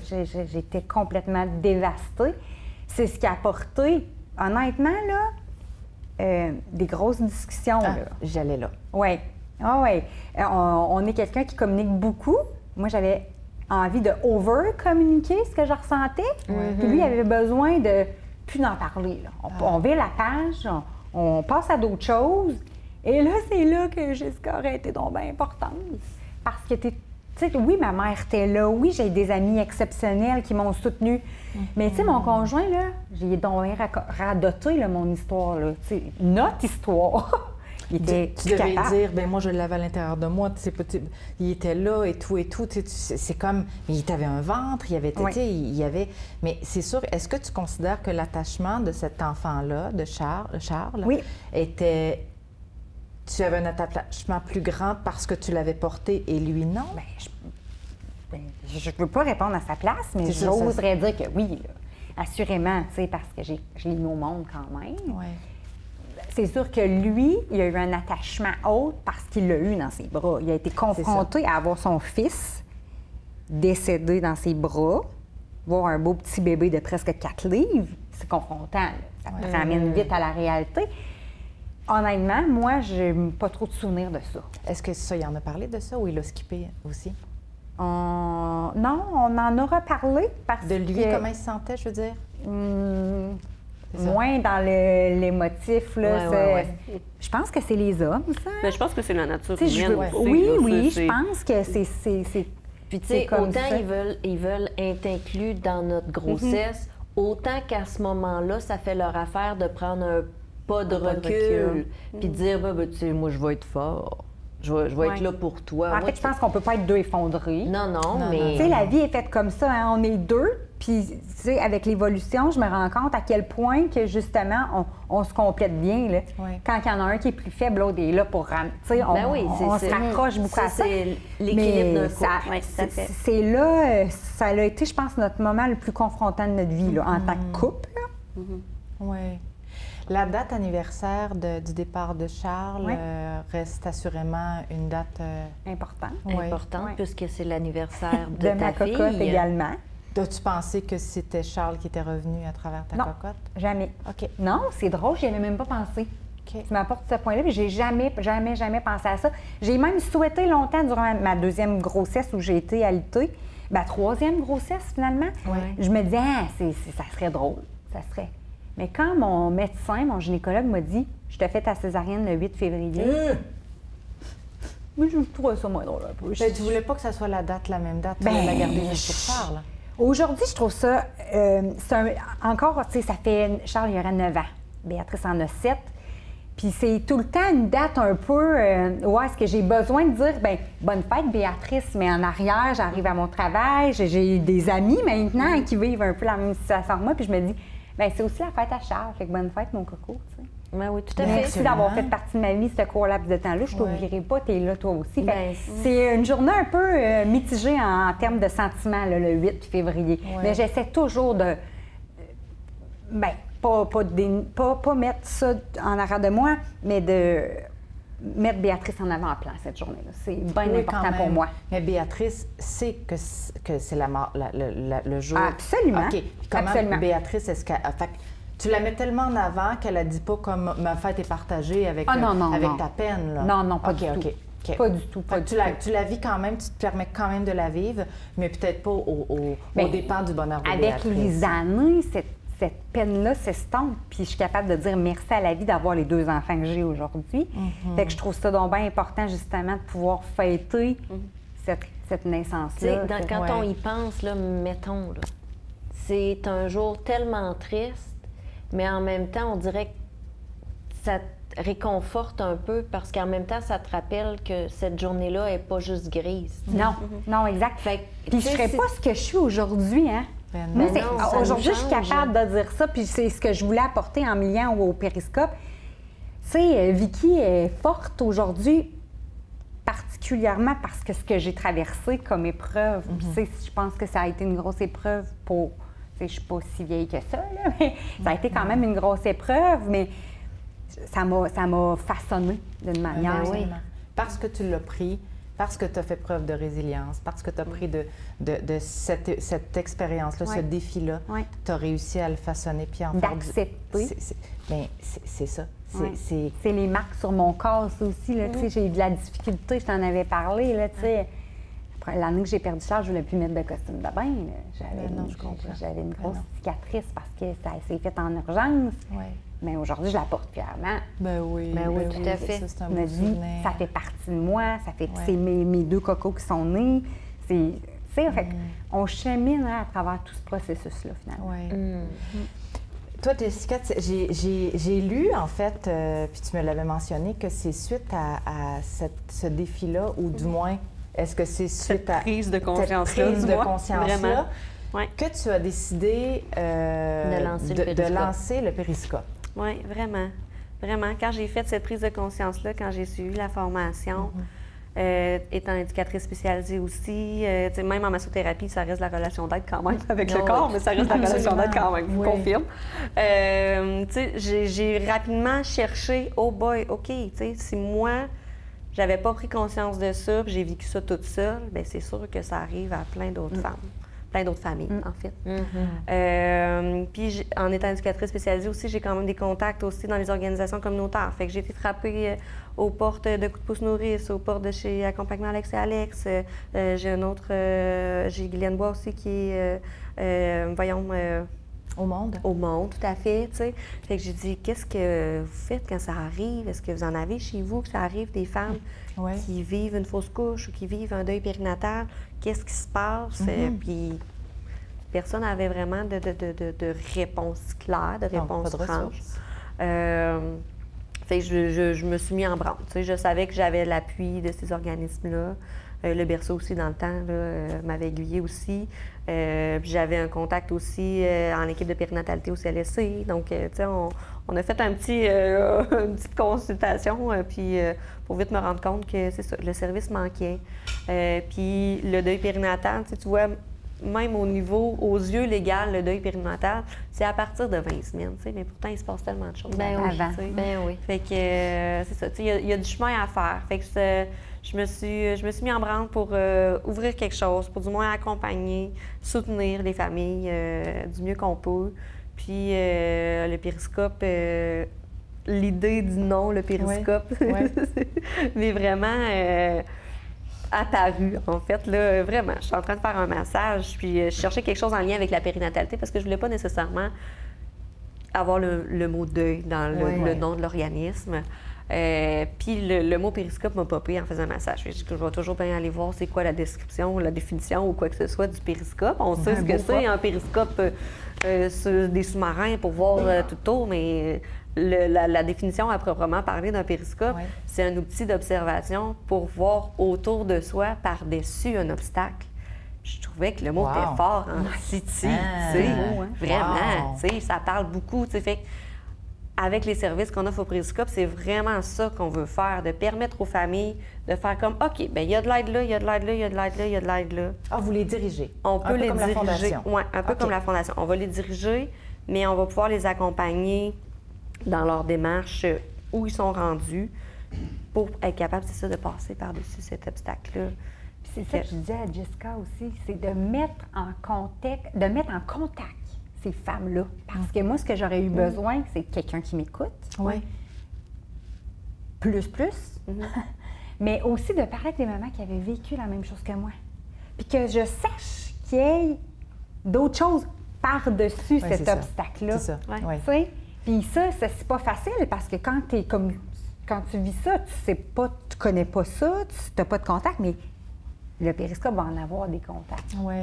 J'étais complètement dévastée. C'est ce qui a apporté, honnêtement, là, des grosses discussions. Là. J'allais là. Oui. On est quelqu'un qui communique beaucoup. Moi, j'avais envie de over-communiquer ce que je ressentais. Puis lui, il avait besoin de plus d'en parler. Là. On vire la page, on passe à d'autres choses. Et là, c'est là que Jessica aurait été donc bien importante. Parce que, tu sais, oui, ma mère était là. Oui, j'ai des amis exceptionnels qui m'ont soutenue. Mais, tu sais, mon conjoint, là, j'ai donc radoté, là, mon histoire, là. Tu sais, notre histoire. Il était tu devais dire, ben moi, je l'avais à l'intérieur de moi. Il était là et tout. C'est comme, mais il avait un ventre, il avait... Mais c'est sûr, est-ce que tu considères que l'attachement de cet enfant-là, de Charles, était... Tu avais un attachement plus grand parce que tu l'avais porté et lui, non? Je ne veux pas répondre à sa place, mais j'oserais dire que oui, là. Assurément, tu sais, parce que je l'ai mis au monde quand même. Ouais. C'est sûr que lui, il a eu un attachement haut parce qu'il l'a eu dans ses bras. Il a été confronté à avoir son fils décédé dans ses bras, voir un beau petit bébé de presque 4 livres. C'est confrontant, là. Ça me ramène vite à la réalité. Honnêtement, moi, je n'ai pas trop de souvenirs de ça. Est-ce que ça, il en a parlé de ça ou il a skippé aussi? Non, on en a reparlé parce de lui, que... comment il se sentait, je veux dire? Moins dans l'émotif, là. Je pense que c'est les hommes, ça. Mais je pense que c'est la nature humaine. Oui, je pense que Puis, tu sais, autant ça. ils veulent être inclus dans notre grossesse, autant qu'à ce moment-là, ça fait leur affaire de prendre un pas de recul, puis de dire, tu sais, moi, je vais être fort. Je vais être là pour toi. En fait, je pense qu'on peut pas être deux effondrés. Non, mais... Tu sais, la vie est faite comme ça, hein? On est deux, puis, tu sais, avec l'évolution, je me rends compte à quel point que, justement, on se complète bien, là. Oui. Quand il y en a un qui est plus faible, l'autre est là pour ramener. Tu sais, on se raccroche beaucoup à ça. C'est l'équilibre d'un couple. Oui, tout à fait. C'est là, ça a été, je pense, notre moment le plus confrontant de notre vie, là, en tant que couple, là. Oui. La date anniversaire du départ de Charles Oui. Reste assurément une date Important. Importante, Oui. puisque c'est l'anniversaire de, De ma ta cocotte fille. également. As-tu pensé que c'était Charles qui était revenu à travers ta Non. cocotte? Jamais. OK. Non, c'est drôle, j'y avais même pas pensé. OK. Tu m'apportes ce point-là, puis j'ai jamais pensé à ça. J'ai même souhaité longtemps, durant ma deuxième grossesse où j'ai été alitée, ma troisième grossesse finalement, Ouais. je me disais, ça serait drôle, ça serait. Mais quand mon médecin, mon gynécologue m'a dit, je te fais ta césarienne le 8 février, mais je trouvais ça moins drôle un peu. Ben, tu voulais pas que ça soit la même date, tu voulais la garder juste pour Charles. Aujourd'hui, je trouve ça, encore, tu sais, ça fait, Charles, il y aurait 9 ans. Béatrice en a 7. Puis c'est tout le temps une date un peu, où est-ce que j'ai besoin de dire, bien, bonne fête, Béatrice, mais en arrière, j'arrive à mon travail, j'ai des amis maintenant qui vivent un peu la même situation que moi, puis je me dis, bien, c'est aussi la fête à Charles, fait que bonne fête, mon coco, tu sais. Ben oui, tout à fait. Merci d'avoir fait partie de ma vie ce court laps de temps-là. Je t'oublierai pas, t'es là toi aussi. Fait Ben, que c'est une journée un peu mitigée en termes de sentiments, là, le 8 février. Ouais. Mais j'essaie toujours de... Bien, pas mettre ça en arrière de moi, mais de mettre Béatrice en avant-plan cette journée-là. C'est bien Oui, important quand pour même. moi. Mais Béatrice sait que c'est la mort, le jour. Absolument. OK. Puis comment Absolument. Béatrice, est-ce qu'elle. Fait que tu la mets tellement en avant qu'elle a dit pas comme ma fête est partagée avec, non. ta peine, là. Non, pas du tout. OK. Pas du tout, pas Fait que du tout. tu la vis quand même, tu te permets quand même de la vivre, mais peut-être pas au dépens du bonheur de Avec Béatrice. les années, cette peine-là s'estompe, puis je suis capable de dire merci à la vie d'avoir les 2 enfants que j'ai aujourd'hui. Fait que je trouve ça donc bien important, justement, de pouvoir fêter cette naissance-là. Tu sais, quand Ouais. on y pense, là, mettons, là, c'est un jour tellement triste, mais en même temps, on dirait que ça te réconforte un peu parce qu'en même temps, ça te rappelle que cette journée-là n'est pas juste grise. tu sais. Non, exact. Fait que, Puis tu je sais, serais c'est- pas ce que je suis aujourd'hui, hein? Ben non. Moi, Ben non, ça aujourd'hui, nous je suis change. capable de dire ça, puis c'est ce que je voulais apporter en me liant au périscope. Tu sais, Vicky est forte aujourd'hui, particulièrement parce que ce que j'ai traversé comme épreuve. Puis, tu sais, je pense que ça a été une grosse épreuve pour... Tu sais, je suis pas si vieille que ça, là, mais ça a été quand même une grosse épreuve, mais ça m'a façonnée d'une manière. Ben oui. Parce que tu l'as pris, parce que tu as fait preuve de résilience, parce que tu as pris de cette expérience-là, ce Ouais. défi-là, Ouais. tu as réussi à le façonner puis à en faire D'accepter. C'est ça. Ouais. C'est les marques sur mon corps, ça aussi. Là, tu sais, j'ai eu de la difficulté, je t'en avais parlé. Là, tu sais. Après, l'année que j'ai perdu Charles, je ne voulais plus mettre de costume de bain. Là. J'avais une grosse cicatrice parce que ça s'est fait en urgence. Oui. Mais aujourd'hui, je la porte fièrement. Ben oui. Ben oui, tout à fait. Ça, c'est un Je me beau dis, souvenir. ça fait partie de moi. Ça fait, Ouais. c'est mes 2 cocos qui sont nés. C'est, tu sais, fait on chemine à travers tout ce processus-là, finalement. Oui. Toi, Jessica, j'ai lu, en fait, puis tu me l'avais mentionné, que c'est suite à ce défi-là, ou du moins, est-ce que c'est suite à prise de cette conscience-là, prise de dis-moi. conscience-là, Vraiment. Ouais. que tu as décidé De lancer le de périscope. lancer le périscope? Oui, vraiment. Vraiment. Quand j'ai fait cette prise de conscience-là, quand j'ai suivi la formation, étant éducatrice spécialisée aussi, tu sais, même en massothérapie, ça reste la relation d'aide quand même avec le Oui. corps, mais ça reste la relation d'aide quand même, je vous Oui. confirme. Tu sais, j'ai rapidement cherché, oh boy, OK, tu sais, si moi, j'avais pas pris conscience de ça, puis j'ai vécu ça toute seule, bien, c'est sûr que ça arrive à plein d'autres femmes, plein d'autres familles, en fait. Puis en étant éducatrice spécialisée aussi, j'ai quand même des contacts aussi dans les organisations communautaires. Fait que j'ai été frappée aux portes de Coup de pouce nourrice, aux portes de chez Accompagnement Alex et Alex. J'ai un autre, j'ai Guylaine Bois aussi qui est, Au monde? Au monde, tout à fait, tu sais. Fait que j'ai dit, qu'est-ce que vous faites quand ça arrive? Est-ce que vous en avez chez vous, que ça arrive des femmes Ouais. qui vivent une fausse couche ou qui vivent un deuil périnatal? Qu'est-ce qui se passe? Puis personne n'avait vraiment de réponse claire, de Non, réponse pas de franche. ressources. Fait que je me suis mis en branle. Tu sais, je savais que j'avais l'appui de ces organismes-là. Le berceau aussi, dans le temps, m'avait aiguillé aussi. Puis j'avais un contact aussi en équipe de périnatalité au CLSC. Donc, tu sais, on a fait une petite consultation, puis pour vite me rendre compte que c'est ça, le service manquait. Puis le deuil périnatal, tu vois, même au niveau, aux yeux légal, le deuil périnatal, c'est à partir de 20 semaines, tu sais, mais pourtant, il se passe tellement de choses Ben oui, avant, tu sais. ben oui. Fait que c'est ça, tu sais, il y a du chemin à faire. Fait que je me suis mis en branle pour ouvrir quelque chose, pour du moins accompagner, soutenir les familles du mieux qu'on peut. Puis le périscope, l'idée du nom, le périscope, mais vraiment apparu, en fait, là, vraiment. Je suis en train de faire un massage, puis je cherchais quelque chose en lien avec la périnatalité parce que je voulais pas nécessairement avoir le mot deuil dans le nom de l'organisme. Puis le mot périscope m'a popé en faisant un massage. Je vais toujours bien aller voir c'est quoi la description, la définition ou quoi que ce soit du périscope. On sait ce que c'est, un périscope sur des sous-marins pour voir tout autour, mais la définition à proprement parler d'un périscope, c'est un outil d'observation pour voir autour de soi, par-dessus un obstacle. Je trouvais que le mot était fort en City, tu sais, vraiment, tu sais, ça parle beaucoup, tu sais, fait avec les services qu'on offre au périscope, c'est vraiment ça qu'on veut faire, de permettre aux familles de faire comme, OK, bien, il y a de l'aide là, il y a de l'aide là, il y a de l'aide là, il y a de l'aide là. Ah, vous les dirigez? On peut les comme diriger. La fondation. Oui, un peu comme la Fondation. On va les diriger, mais on va pouvoir les accompagner dans leur démarche où ils sont rendus pour être capable, c'est ça, de passer par-dessus cet obstacle-là. Puis c'est ça que je disais à Jessica aussi, c'est de mettre en contact ces femmes-là. Parce que moi, ce que j'aurais eu besoin, c'est quelqu'un qui m'écoute. Oui. Plus. Mais aussi de parler avec des mamans qui avaient vécu la même chose que moi. Puis que je sache qu'il y ait d'autres choses par-dessus cet obstacle-là. C'est ça. Tu sais? Puis ça, c'est pas facile parce que quand tu vis ça, tu connais pas ça, tu n'as pas de contact, mais le périscope va en avoir des contacts. Oui.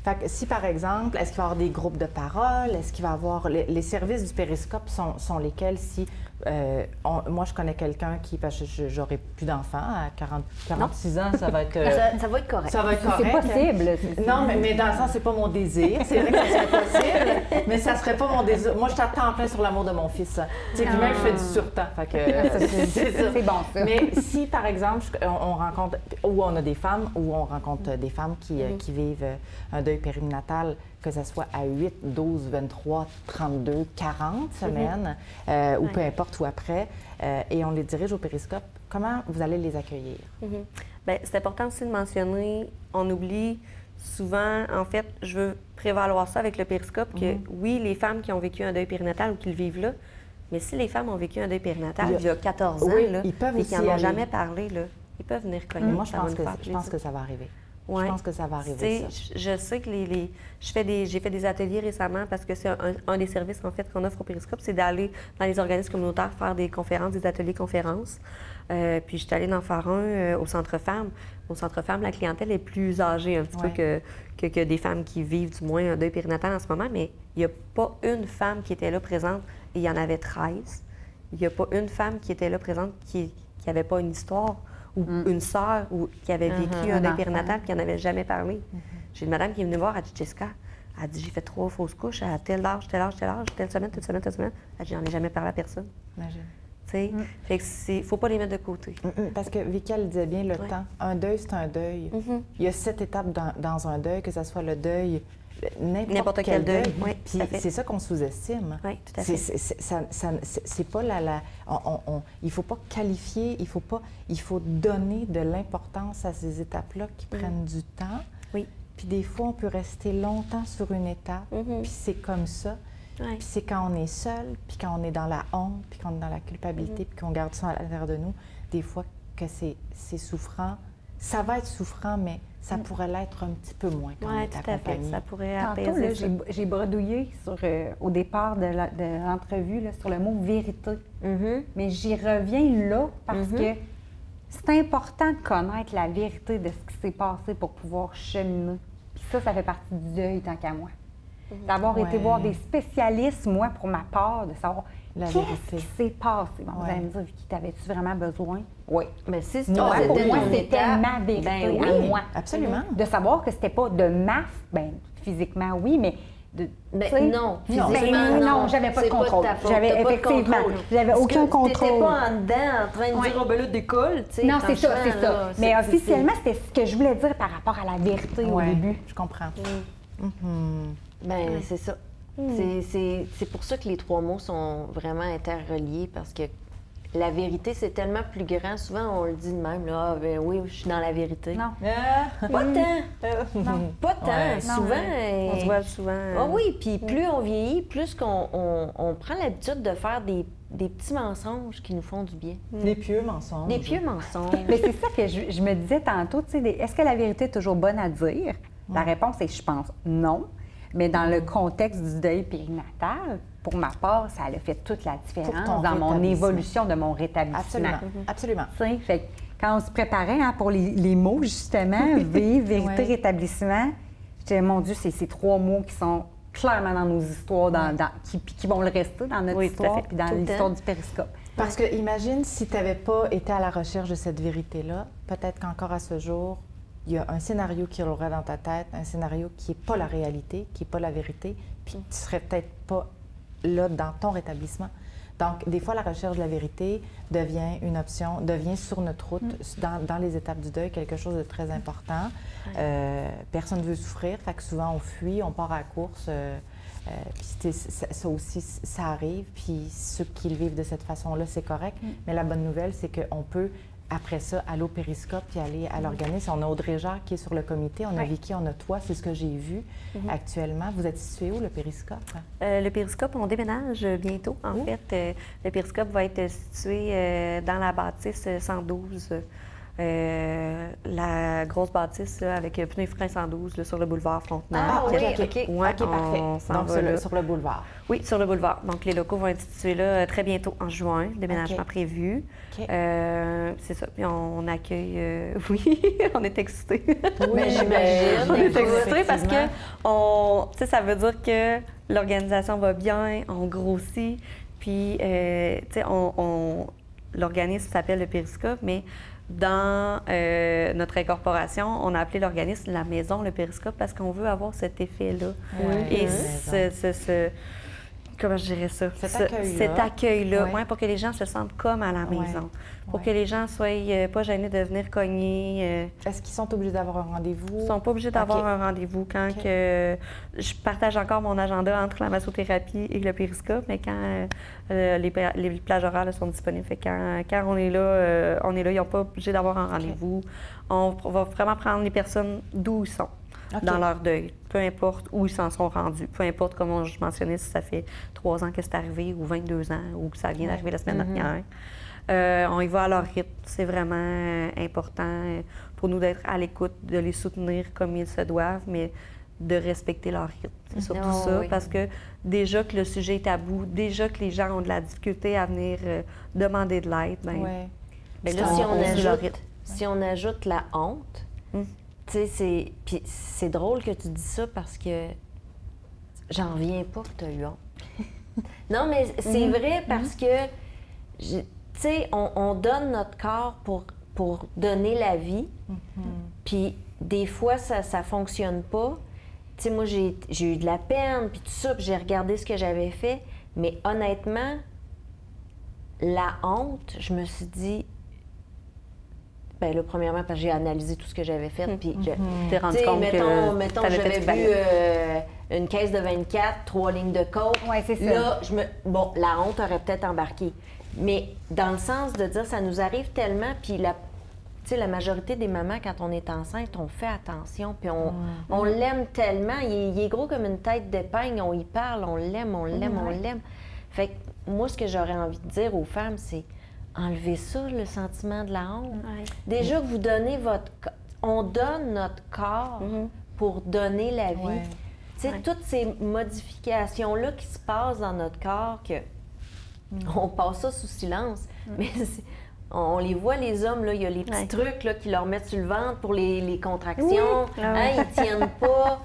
Fait que si, par exemple, est-ce qu'il va y avoir des groupes de parole? Est-ce qu'il va y avoir... Les services du périscope sont lesquels si... moi, je connais quelqu'un qui... Parce que j'aurai plus d'enfants à 46 ans, ça va être... Ça va être correct. Ça va être correct. C'est possible. Non, mais dans le sens, c'est pas mon désir. C'est vrai que ça serait possible, mais ça serait pas mon désir. Moi, je t'attends en plein sur l'amour de mon fils. Tu sais, lui-même, je fais du surtemps. Fait que, c'est bon, ça. Mais si, par exemple, on rencontre... Ou on a des femmes, ou on rencontre des femmes qui vivent un deuil périnatal, que ce soit à 8, 12, 23, 32, 40 semaines, ou peu importe, ou après, et on les dirige au périscope, comment vous allez les accueillir? Bien, c'est important aussi de mentionner, on oublie souvent, en fait, je veux prévaloir ça avec le périscope, que oui, les femmes qui ont vécu un deuil périnatal ou qui le vivent là, mais si les femmes ont vécu un deuil périnatal il y a 14 ans, là, ils peuvent et qui n'en ont jamais parlé, là, ils peuvent venir cogner. Moi, je pense que ça va arriver. Ouais. Je pense que ça va arriver, ça. Je sais que j'ai fait des ateliers récemment parce que c'est un des services, en fait, qu'on offre au périscope, c'est d'aller dans les organismes communautaires faire des conférences, des ateliers-conférences. Puis je suis allée en faire un au Centre Femmes. Au Centre Femmes, la clientèle est plus âgée un petit peu que des femmes qui vivent du moins un deuil périnatal en ce moment, mais il n'y a pas une femme qui était là présente, et il y en avait 13. Il n'y a pas une femme qui était là présente qui n'avait pas une histoire ou une sœur qui avait vécu un deuil périnatal et qui n'en avait jamais parlé. J'ai une madame qui est venue me voir, elle dit, Jessica, elle dit, j'ai fait 3 fausses couches à tel âge, telle semaine. Elle dit, j'en ai jamais parlé à personne. Imagine. Tu sais, fait que faut pas les mettre de côté. Parce que Vicky, elle disait bien le temps. Un deuil, c'est un deuil. Il y a 7 étapes dans un deuil, que ce soit le deuil, n'importe quel deuil. Oui, puis c'est ça qu'on sous-estime. Oui, tout à fait. C'est pas il faut pas qualifier, il faut donner de l'importance à ces étapes-là qui prennent du temps. Oui. Puis des fois, on peut rester longtemps sur une étape, puis c'est comme ça. Puis c'est quand on est seul, puis quand on est dans la honte, puis quand on est dans la culpabilité, puis qu'on garde ça à l'intérieur de nous, des fois que c'est souffrant. Ça va être souffrant, mais ça pourrait l'être un petit peu moins quand on Oui, est tout à fait. accompagné. Ça pourrait Tantôt, apaiser là, ça. j'ai bredouillé au départ de l'entrevue là, sur le mot vérité. Mais j'y reviens là parce que c'est important de connaître la vérité de ce qui s'est passé pour pouvoir cheminer. Puis ça fait partie du deuil tant qu'à moi. D'avoir été voir des spécialistes, moi, pour ma part, de savoir La qu'est-ce vérité. qui s'est passé. Bon, vous allez me dire, Vicky, t'avais-tu vraiment besoin? Oui. Mais si Moi, c'était pour moi, ton c'était état, ma vérité ben à oui. moi. Absolument. De savoir que c'était pas de ma... Ben, physiquement, oui, mais... Ben, tu sais, non, ben, physiquement, non, j'avais pas de c'est contrôle. ta faute, J'avais t'as pas de effectivement, contrôle. j'avais Parce aucun que contrôle. T'étais pas en dedans en train de dire, oh ben là, décolle, tu sais. Non, c'est ça, c'est franchement, ça. là, Mais c'est- officiellement, c'était ce que je voulais dire par rapport à la vérité au Ouais, début. je comprends. Ben, c'est ça. C'est pour ça que les 3 mots sont vraiment interreliés, parce que la vérité, c'est tellement plus grand. Souvent, on le dit de même, là, ah, ben oui, je suis dans la vérité. Non. Pas tant. Non. Pas tant. Ouais. Souvent. On se voit souvent. Ah oui, puis plus on vieillit, plus on prend l'habitude de faire des petits mensonges qui nous font du bien. Les pieux mensonges. Des pieux mensonges. Mais c'est ça que je me disais tantôt, tu sais, est-ce que la vérité est toujours bonne à dire? La réponse est, je pense, non. Mais dans le contexte du deuil périnatal, pour ma part, ça a fait toute la Pour différence ton dans mon rétablissement. évolution de mon rétablissement. Absolument. Absolument. Tu sais, fait que quand on se préparait pour les mots, justement, vivre, vérité, Ouais. rétablissement, je disais, mon Dieu, c'est ces 3 mots qui sont clairement dans nos histoires, qui vont le rester dans notre Oui, tout à histoire, fait. puis dans Tout le l'histoire temps. du périscope. Parce que imagine si tu n'avais pas été à la recherche de cette vérité-là, peut-être qu'encore à ce jour, il y a un scénario qui roulerait dans ta tête, un scénario qui n'est pas la réalité, qui n'est pas la vérité, puis tu ne serais peut-être pas là dans ton rétablissement. Donc, des fois, la recherche de la vérité devient une option, devient sur notre route, dans les étapes du deuil, quelque chose de très important. Personne ne veut souffrir, fait que souvent on fuit, on part à la course. Puis ça aussi, ça arrive. Puis ceux qui le vivent de cette façon-là, c'est correct. Mais la bonne nouvelle, c'est qu'on peut, après ça, aller au périscope puis aller à l'organisme. On a Audrey Jacques qui est sur le comité, on a Vicky, on a toi, c'est ce que j'ai vu actuellement. Vous êtes situé où, le périscope? Le périscope, on déménage bientôt. En fait, le périscope va être situé dans la bâtisse 112. La grosse bâtisse là, avec pneus frein 112 là, sur le boulevard Frontenac. Ah, OK, OK. Ouais, OK, parfait. on s'en Donc, va là. sur le boulevard. Oui, sur le boulevard. Donc, les locaux vont être situés là très bientôt, en juin. Déménagement OK. prévu. OK. C'est ça. Puis on accueille... oui, on est excités. Oui, j'imagine. On est Écoute, excités parce que effectivement. tu sais, ça veut dire que l'organisation va bien, on grossit. Puis, tu sais, l'organisme s'appelle le Périscope, mais dans notre incorporation, on a appelé l'organisme la maison, le Périscope, parce qu'on veut avoir cet effet-là. Ouais, Et la comment je dirais ça? Cet accueil-là. Cet accueil-là, Ouais. ouais, pour que les gens se sentent comme à la Ouais. maison. Pour Ouais. que les gens soient pas gênés de venir cogner. Est-ce qu'ils sont obligés d'avoir un rendez-vous? Ils ne sont pas obligés d'avoir OK. un rendez-vous. Quand OK. que, je partage encore mon agenda entre la massothérapie et le périscope, mais quand les plages horaires là, sont disponibles, fait que quand on est là, ils n'ont pas obligé d'avoir un rendez-vous. On va vraiment prendre les personnes d'où ils sont OK. dans leur deuil, peu importe où ils s'en sont rendus, peu importe, comme je mentionnais, si ça fait 3 ans que c'est arrivé, ou 22 ans, ou que ça vient d'arriver la semaine dernière. On y va à leur rythme. C'est vraiment important pour nous d'être à l'écoute, de les soutenir comme ils se doivent, mais de respecter leur rythme. C'est surtout Oh, ça, oui. parce que déjà que le sujet est tabou, déjà que les gens ont de la difficulté à venir demander de l'aide, bien, Ouais. Mais là, On- si on suit leur rythme. si on ajoute la honte, tu sais, c'est drôle que tu dis ça parce que j'en reviens pas que tu as eu honte. Non, mais c'est vrai parce que, tu sais, on donne notre corps pour donner la vie, puis des fois, ça fonctionne pas. Tu sais, moi, j'ai eu de la peine, puis tout ça, puis j'ai regardé ce que j'avais fait, mais honnêtement, la honte, je me suis dit, bien là, premièrement, parce que j'ai analysé tout ce que j'avais fait, puis tu t'es rendu tu sais, compte que mettons t'avais fait j'avais ce qu'il bu fallait. une caisse de 24, 3 lignes de coke. Ouais, c'est ça. Là, bon, la honte aurait peut-être embarqué. Mais dans le sens de dire, ça nous arrive tellement, puis tu sais, la majorité des mamans, quand on est enceinte, on fait attention, puis on l'aime tellement. Il est gros comme une tête d'épingle, on y parle, on l'aime, on l'aime, on l'aime. Fait que moi, ce que j'aurais envie de dire aux femmes, c'est enlevez ça, le sentiment de la honte. Ouais. Déjà que vous donnez votre... on donne notre corps pour donner la vie. Ouais. Tu sais, toutes ces modifications-là qui se passent dans notre corps, que on passe ça sous silence, mais on les voit, les hommes, là, il y a les petits trucs là, qui leur mettent sur le ventre pour les contractions. Ils tiennent pas.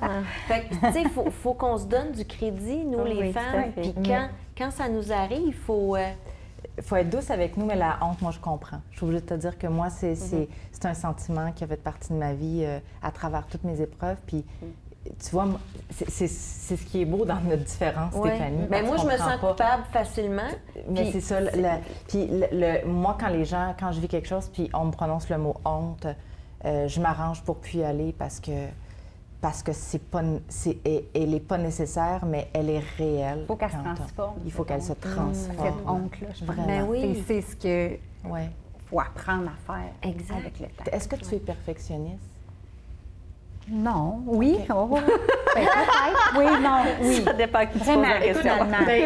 Fait que, tu sais, faut qu'on se donne du crédit, nous, les femmes. Puis quand ça nous arrive, il faut être douce avec nous, mais la honte, moi, je comprends. Je suis obligée de te dire que moi, c'est un sentiment qui a fait partie de ma vie à travers toutes mes épreuves. Puis, tu vois, c'est ce qui est beau dans notre différence, Stéphanie. Mais moi, je me sens coupable facilement. Mais c'est ça. Puis moi, quand je vis quelque chose, puis on me prononce le mot honte, je m'arrange pour plus y aller parce que elle n'est pas nécessaire, mais elle est réelle. Il faut qu'elle se transforme. Il faut qu'elle se transforme. Cette honte-là, je Vraiment. Ben oui. C'est ce qu'il faut apprendre à faire avec le temps. Est-ce que tu es perfectionniste? Non. Oui. Okay. Oh. Peut-être. Oui, non. Oui. Ça dépend qui vraiment, la question.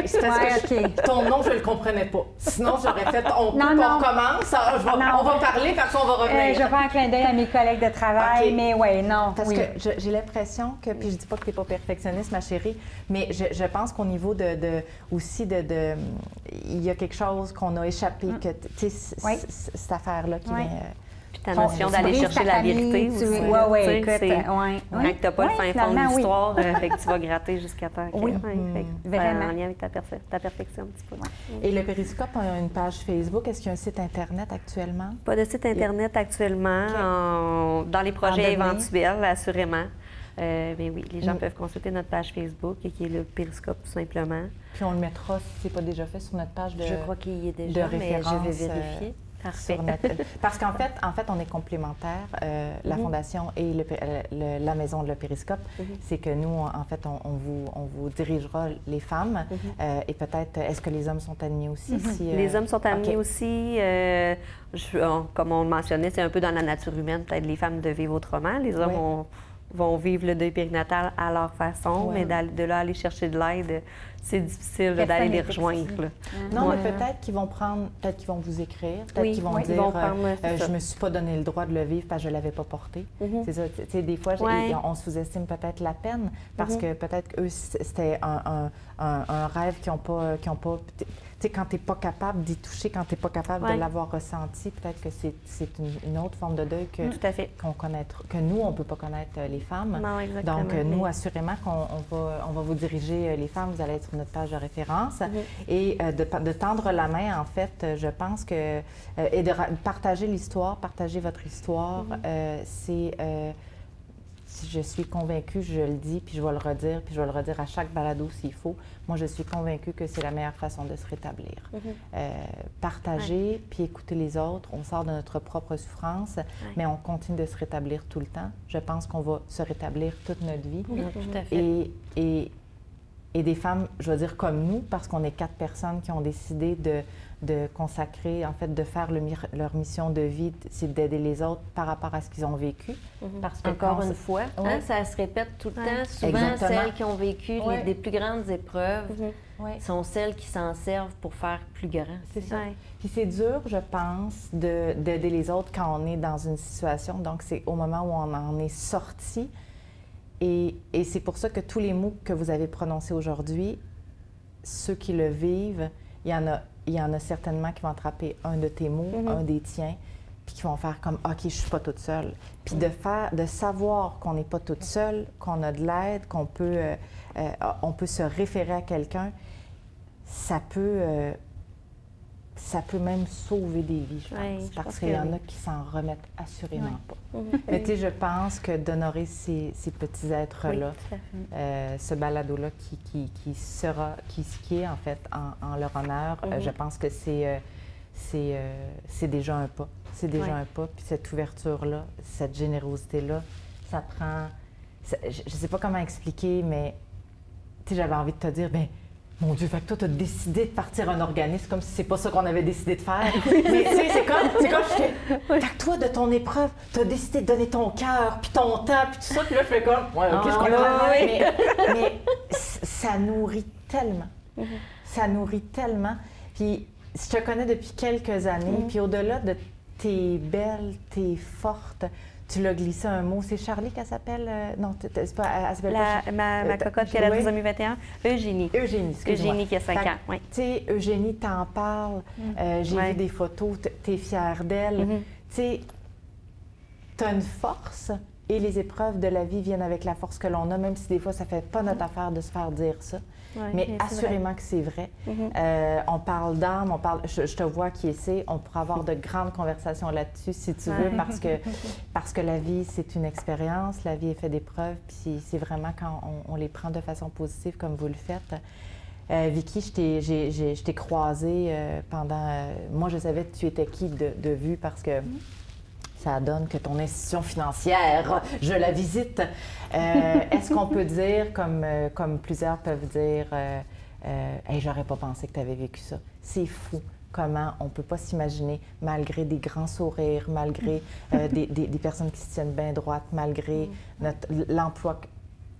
C'est parce que ton nom, je ne le comprenais pas. Sinon, j'aurais fait on recommence. On va parler, parce qu'on va revenir. Je vais faire un clin d'œil à mes collègues de travail, mais oui, non. Parce que j'ai l'impression que, puis je dis pas que tu n'es pas perfectionniste, ma chérie, mais je pense qu'au niveau aussi il y a quelque chose qu'on a échappé, que tu sais, cette affaire-là qui vient... Puis ta notion d'aller chercher la vérité aussi. Oui, écoute, quand tu n'as pas le fin fond de l'histoire, fait que tu vas gratter jusqu'à temps. Vraiment. En lien avec ta perfection un petit peu. Et le Périscope a une page Facebook. Est-ce qu'il y a un site Internet actuellement? Pas de site Internet actuellement. Dans les projets éventuels, assurément. Mais oui, les gens peuvent consulter notre page Facebook, qui est le Périscope, tout simplement. Puis on le mettra, si ce n'est pas déjà fait, sur notre page de référence. Je crois qu'il y est déjà, mais je vais vérifier. Parfait. Parce qu'en fait, on est complémentaires, la Fondation et la Maison de le Périscope. C'est que nous, en fait, on vous dirigera les femmes. Et peut-être, est-ce que les hommes sont admis aussi? Les hommes sont admis aussi. Comme on le mentionnait, c'est un peu dans la nature humaine, peut-être les femmes de vivre autrement. Les hommes vont vivre le deuil périnatal à leur façon, mais de là aller chercher de l'aide, c'est difficile d'aller les rejoindre. Non, mais peut-être qu'ils vont vous écrire, peut-être qu'ils vont dire je me suis pas donné le droit de le vivre parce que je l'avais pas porté. C'est ça. Tu sais, des fois, on sous-estime peut-être la peine parce que peut-être qu'eux, c'était un rêve qu'ils n'ont pas. Tu sais, quand tu n'es pas capable d'y toucher, quand tu n'es pas capable de l'avoir ressenti, peut-être que c'est une autre forme de deuil que nous, on ne peut pas connaître les femmes. Non, exactement. Donc, nous, assurément qu'on va vous diriger les femmes, vous allez être sur notre page de référence. Et de tendre la main, en fait, je pense que... et de partager l'histoire, partager votre histoire, c'est... je suis convaincue, je le dis, puis je vais le redire, puis je vais le redire à chaque balado s'il faut. Moi, je suis convaincue que c'est la meilleure façon de se rétablir. Partager, puis écouter les autres. On sort de notre propre souffrance, mais on continue de se rétablir tout le temps. Je pense qu'on va se rétablir toute notre vie. Tout à fait. Et des femmes, je veux dire comme nous, parce qu'on est 4 personnes qui ont décidé de consacrer, en fait, de faire leur mission de vie, c'est d'aider les autres par rapport à ce qu'ils ont vécu. Parce que, encore une fois, ça se répète tout le temps. Souvent, celles qui ont vécu des plus grandes épreuves sont celles qui s'en servent pour faire plus grand. C'est ça. Puis c'est dur, je pense, d'aider les autres quand on est dans une situation. Donc, c'est au moment où on en est sorti. Et c'est pour ça que tous les mots que vous avez prononcés aujourd'hui, ceux qui le vivent, il y en a certainement qui vont attraper un de tes mots, un des tiens, puis qui vont faire comme « OK, je ne suis pas toute seule ». Puis de savoir qu'on n'est pas toute seule, qu'on a de l'aide, qu'on peut, on peut se référer à quelqu'un, ça peut même sauver des vies, je pense, parce qu'il y en a qui s'en remettent assurément pas. Mais tu sais, je pense que d'honorer ces petits êtres-là, ce balado-là qui est en fait en leur honneur, je pense que c'est déjà un pas. C'est déjà un pas. Puis cette ouverture-là, cette générosité-là, ça prend... Je ne sais pas comment expliquer, mais tu sais, j'avais envie de te dire, bien, mon Dieu, fait que toi, tu as décidé de partir un organisme comme si c'est pas ça qu'on avait décidé de faire. Mais tu sais, c'est comme je fais. Fait que toi, de ton épreuve, tu as décidé de donner ton cœur, puis ton temps, puis tout ça. Puis là, je fais comme, OK, je comprends. Mais ça nourrit tellement. Ça nourrit tellement. Puis je te connais depuis quelques années, puis au-delà de t'es belle, t'es forte, Tu l'as glissé un mot. C'est Charlie qu'elle s'appelle? Non, c'est pas, elle s'appelle pas Ma cocotte qui a la trisomie 21, Eugénie. Eugénie, excuse-moi. Eugénie qui a 5 ans, oui. Tu sais, Eugénie t'en parle. J'ai vu des photos. T'es fière d'elle. Tu sais, t'as une force et les épreuves de la vie viennent avec la force que l'on a, même si des fois, ça fait pas notre affaire de se faire dire ça. Ouais, mais assurément que c'est vrai. On parle d'âme, on parle. Je te vois qui essaie. On pourra avoir de grandes conversations là-dessus si tu veux, parce que la vie, c'est une expérience. La vie est faite d'épreuves. Puis c'est vraiment quand on les prend de façon positive, comme vous le faites. Vicky, je t'ai croisée pendant. Moi, je savais que tu étais qui de vue parce que. Ça donne que ton institution financière, je la visite. Est-ce qu'on peut dire, comme plusieurs peuvent dire, hey, j'aurais pas pensé que tu avais vécu ça. C'est fou comment on peut pas s'imaginer, malgré des grands sourires, malgré des personnes qui se tiennent bien droites, malgré l'emploi.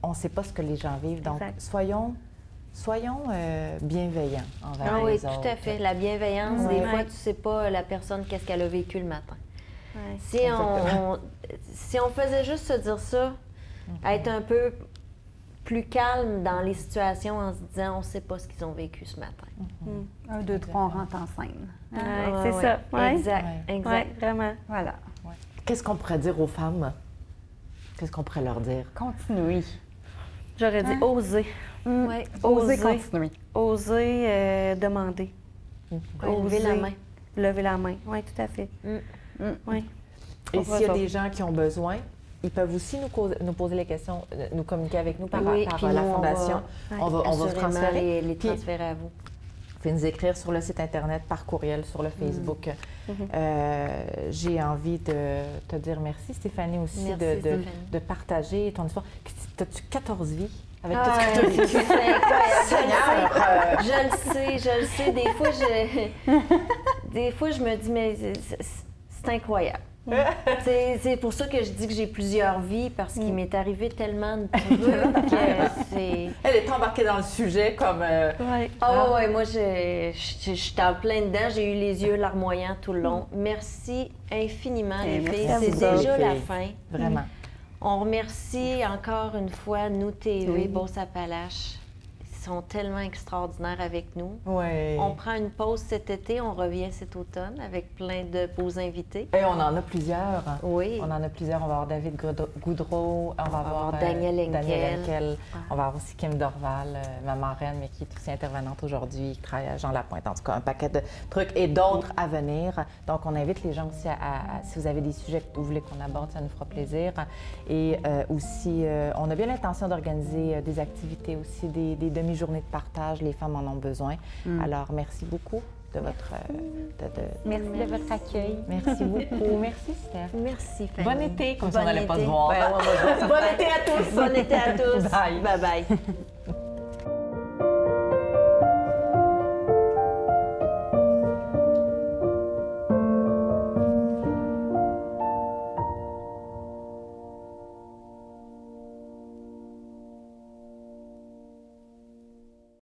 On ne sait pas ce que les gens vivent. Donc, soyons bienveillants envers les autres. Oui, tout à fait. La bienveillance, des fois, tu ne sais pas la personne qu'est-ce qu'elle a vécu le matin. Ouais. Si on faisait juste se dire ça, être un peu plus calme dans les situations en se disant on ne sait pas ce qu'ils ont vécu ce matin. 1, 2, 3, on rentre en scène. C'est ça. Ouais. Exact. Ouais, vraiment. Voilà. Ouais. Qu'est-ce qu'on pourrait dire aux femmes? Qu'est-ce qu'on pourrait leur dire? Continuez. J'aurais dit oser. Ouais. Oser continuer. Oser demander. Lever la main. Lever la main. Oui, tout à fait. Oui. Et s'il y a des gens qui ont besoin, ils peuvent aussi nous poser les questions, nous communiquer avec nous par la Fondation. On va vous transférer. les transférer à vous. Vous pouvez nous écrire sur le site Internet, par courriel, sur le Facebook. J'ai envie de te dire merci, Stéphanie, aussi, merci, de partager ton histoire. As-tu 14 vies? Avec tout Ah, ce que tu as vécu? c'est incroyable. Seigneur! Je le sais. Des fois, je me dis, mais c'est incroyable. C'est pour ça que je dis que j'ai plusieurs vies, parce qu'il m'est arrivé tellement de trucs que c'est... Elle est embarquée dans le sujet comme... Ah ouais, moi, je suis en plein dedans. J'ai eu les yeux larmoyants tout le long. Merci infiniment, les filles. C'est déjà la fin. Vraiment. On remercie encore une fois Nous TV, Beauce Appalaches. Ils sont tellement extraordinaires avec nous. Oui. On prend une pause cet été, on revient cet automne avec plein de beaux invités. Et on en a plusieurs. Oui. On en a plusieurs. On va avoir David Goudreau, on va avoir Daniel Henkel. On va avoir aussi Kim Dorval, ma marraine, mais qui est aussi intervenante aujourd'hui, qui travaille à Jean-Lapointe. En tout cas, un paquet de trucs et d'autres à venir. Donc, on invite les gens aussi si vous avez des sujets que vous voulez qu'on aborde, ça nous fera plaisir. Et aussi, on a bien l'intention d'organiser des activités aussi, des demi-journées de partage. Les femmes en ont besoin. Alors, merci beaucoup de votre... Merci de votre accueil. Merci beaucoup. Merci, Steph. Merci, Fanny. Bon été, comme si on Bon n'allait pas été. se voir. Ouais, bon été à tous. Bon été à tous. Bye. Bye bye.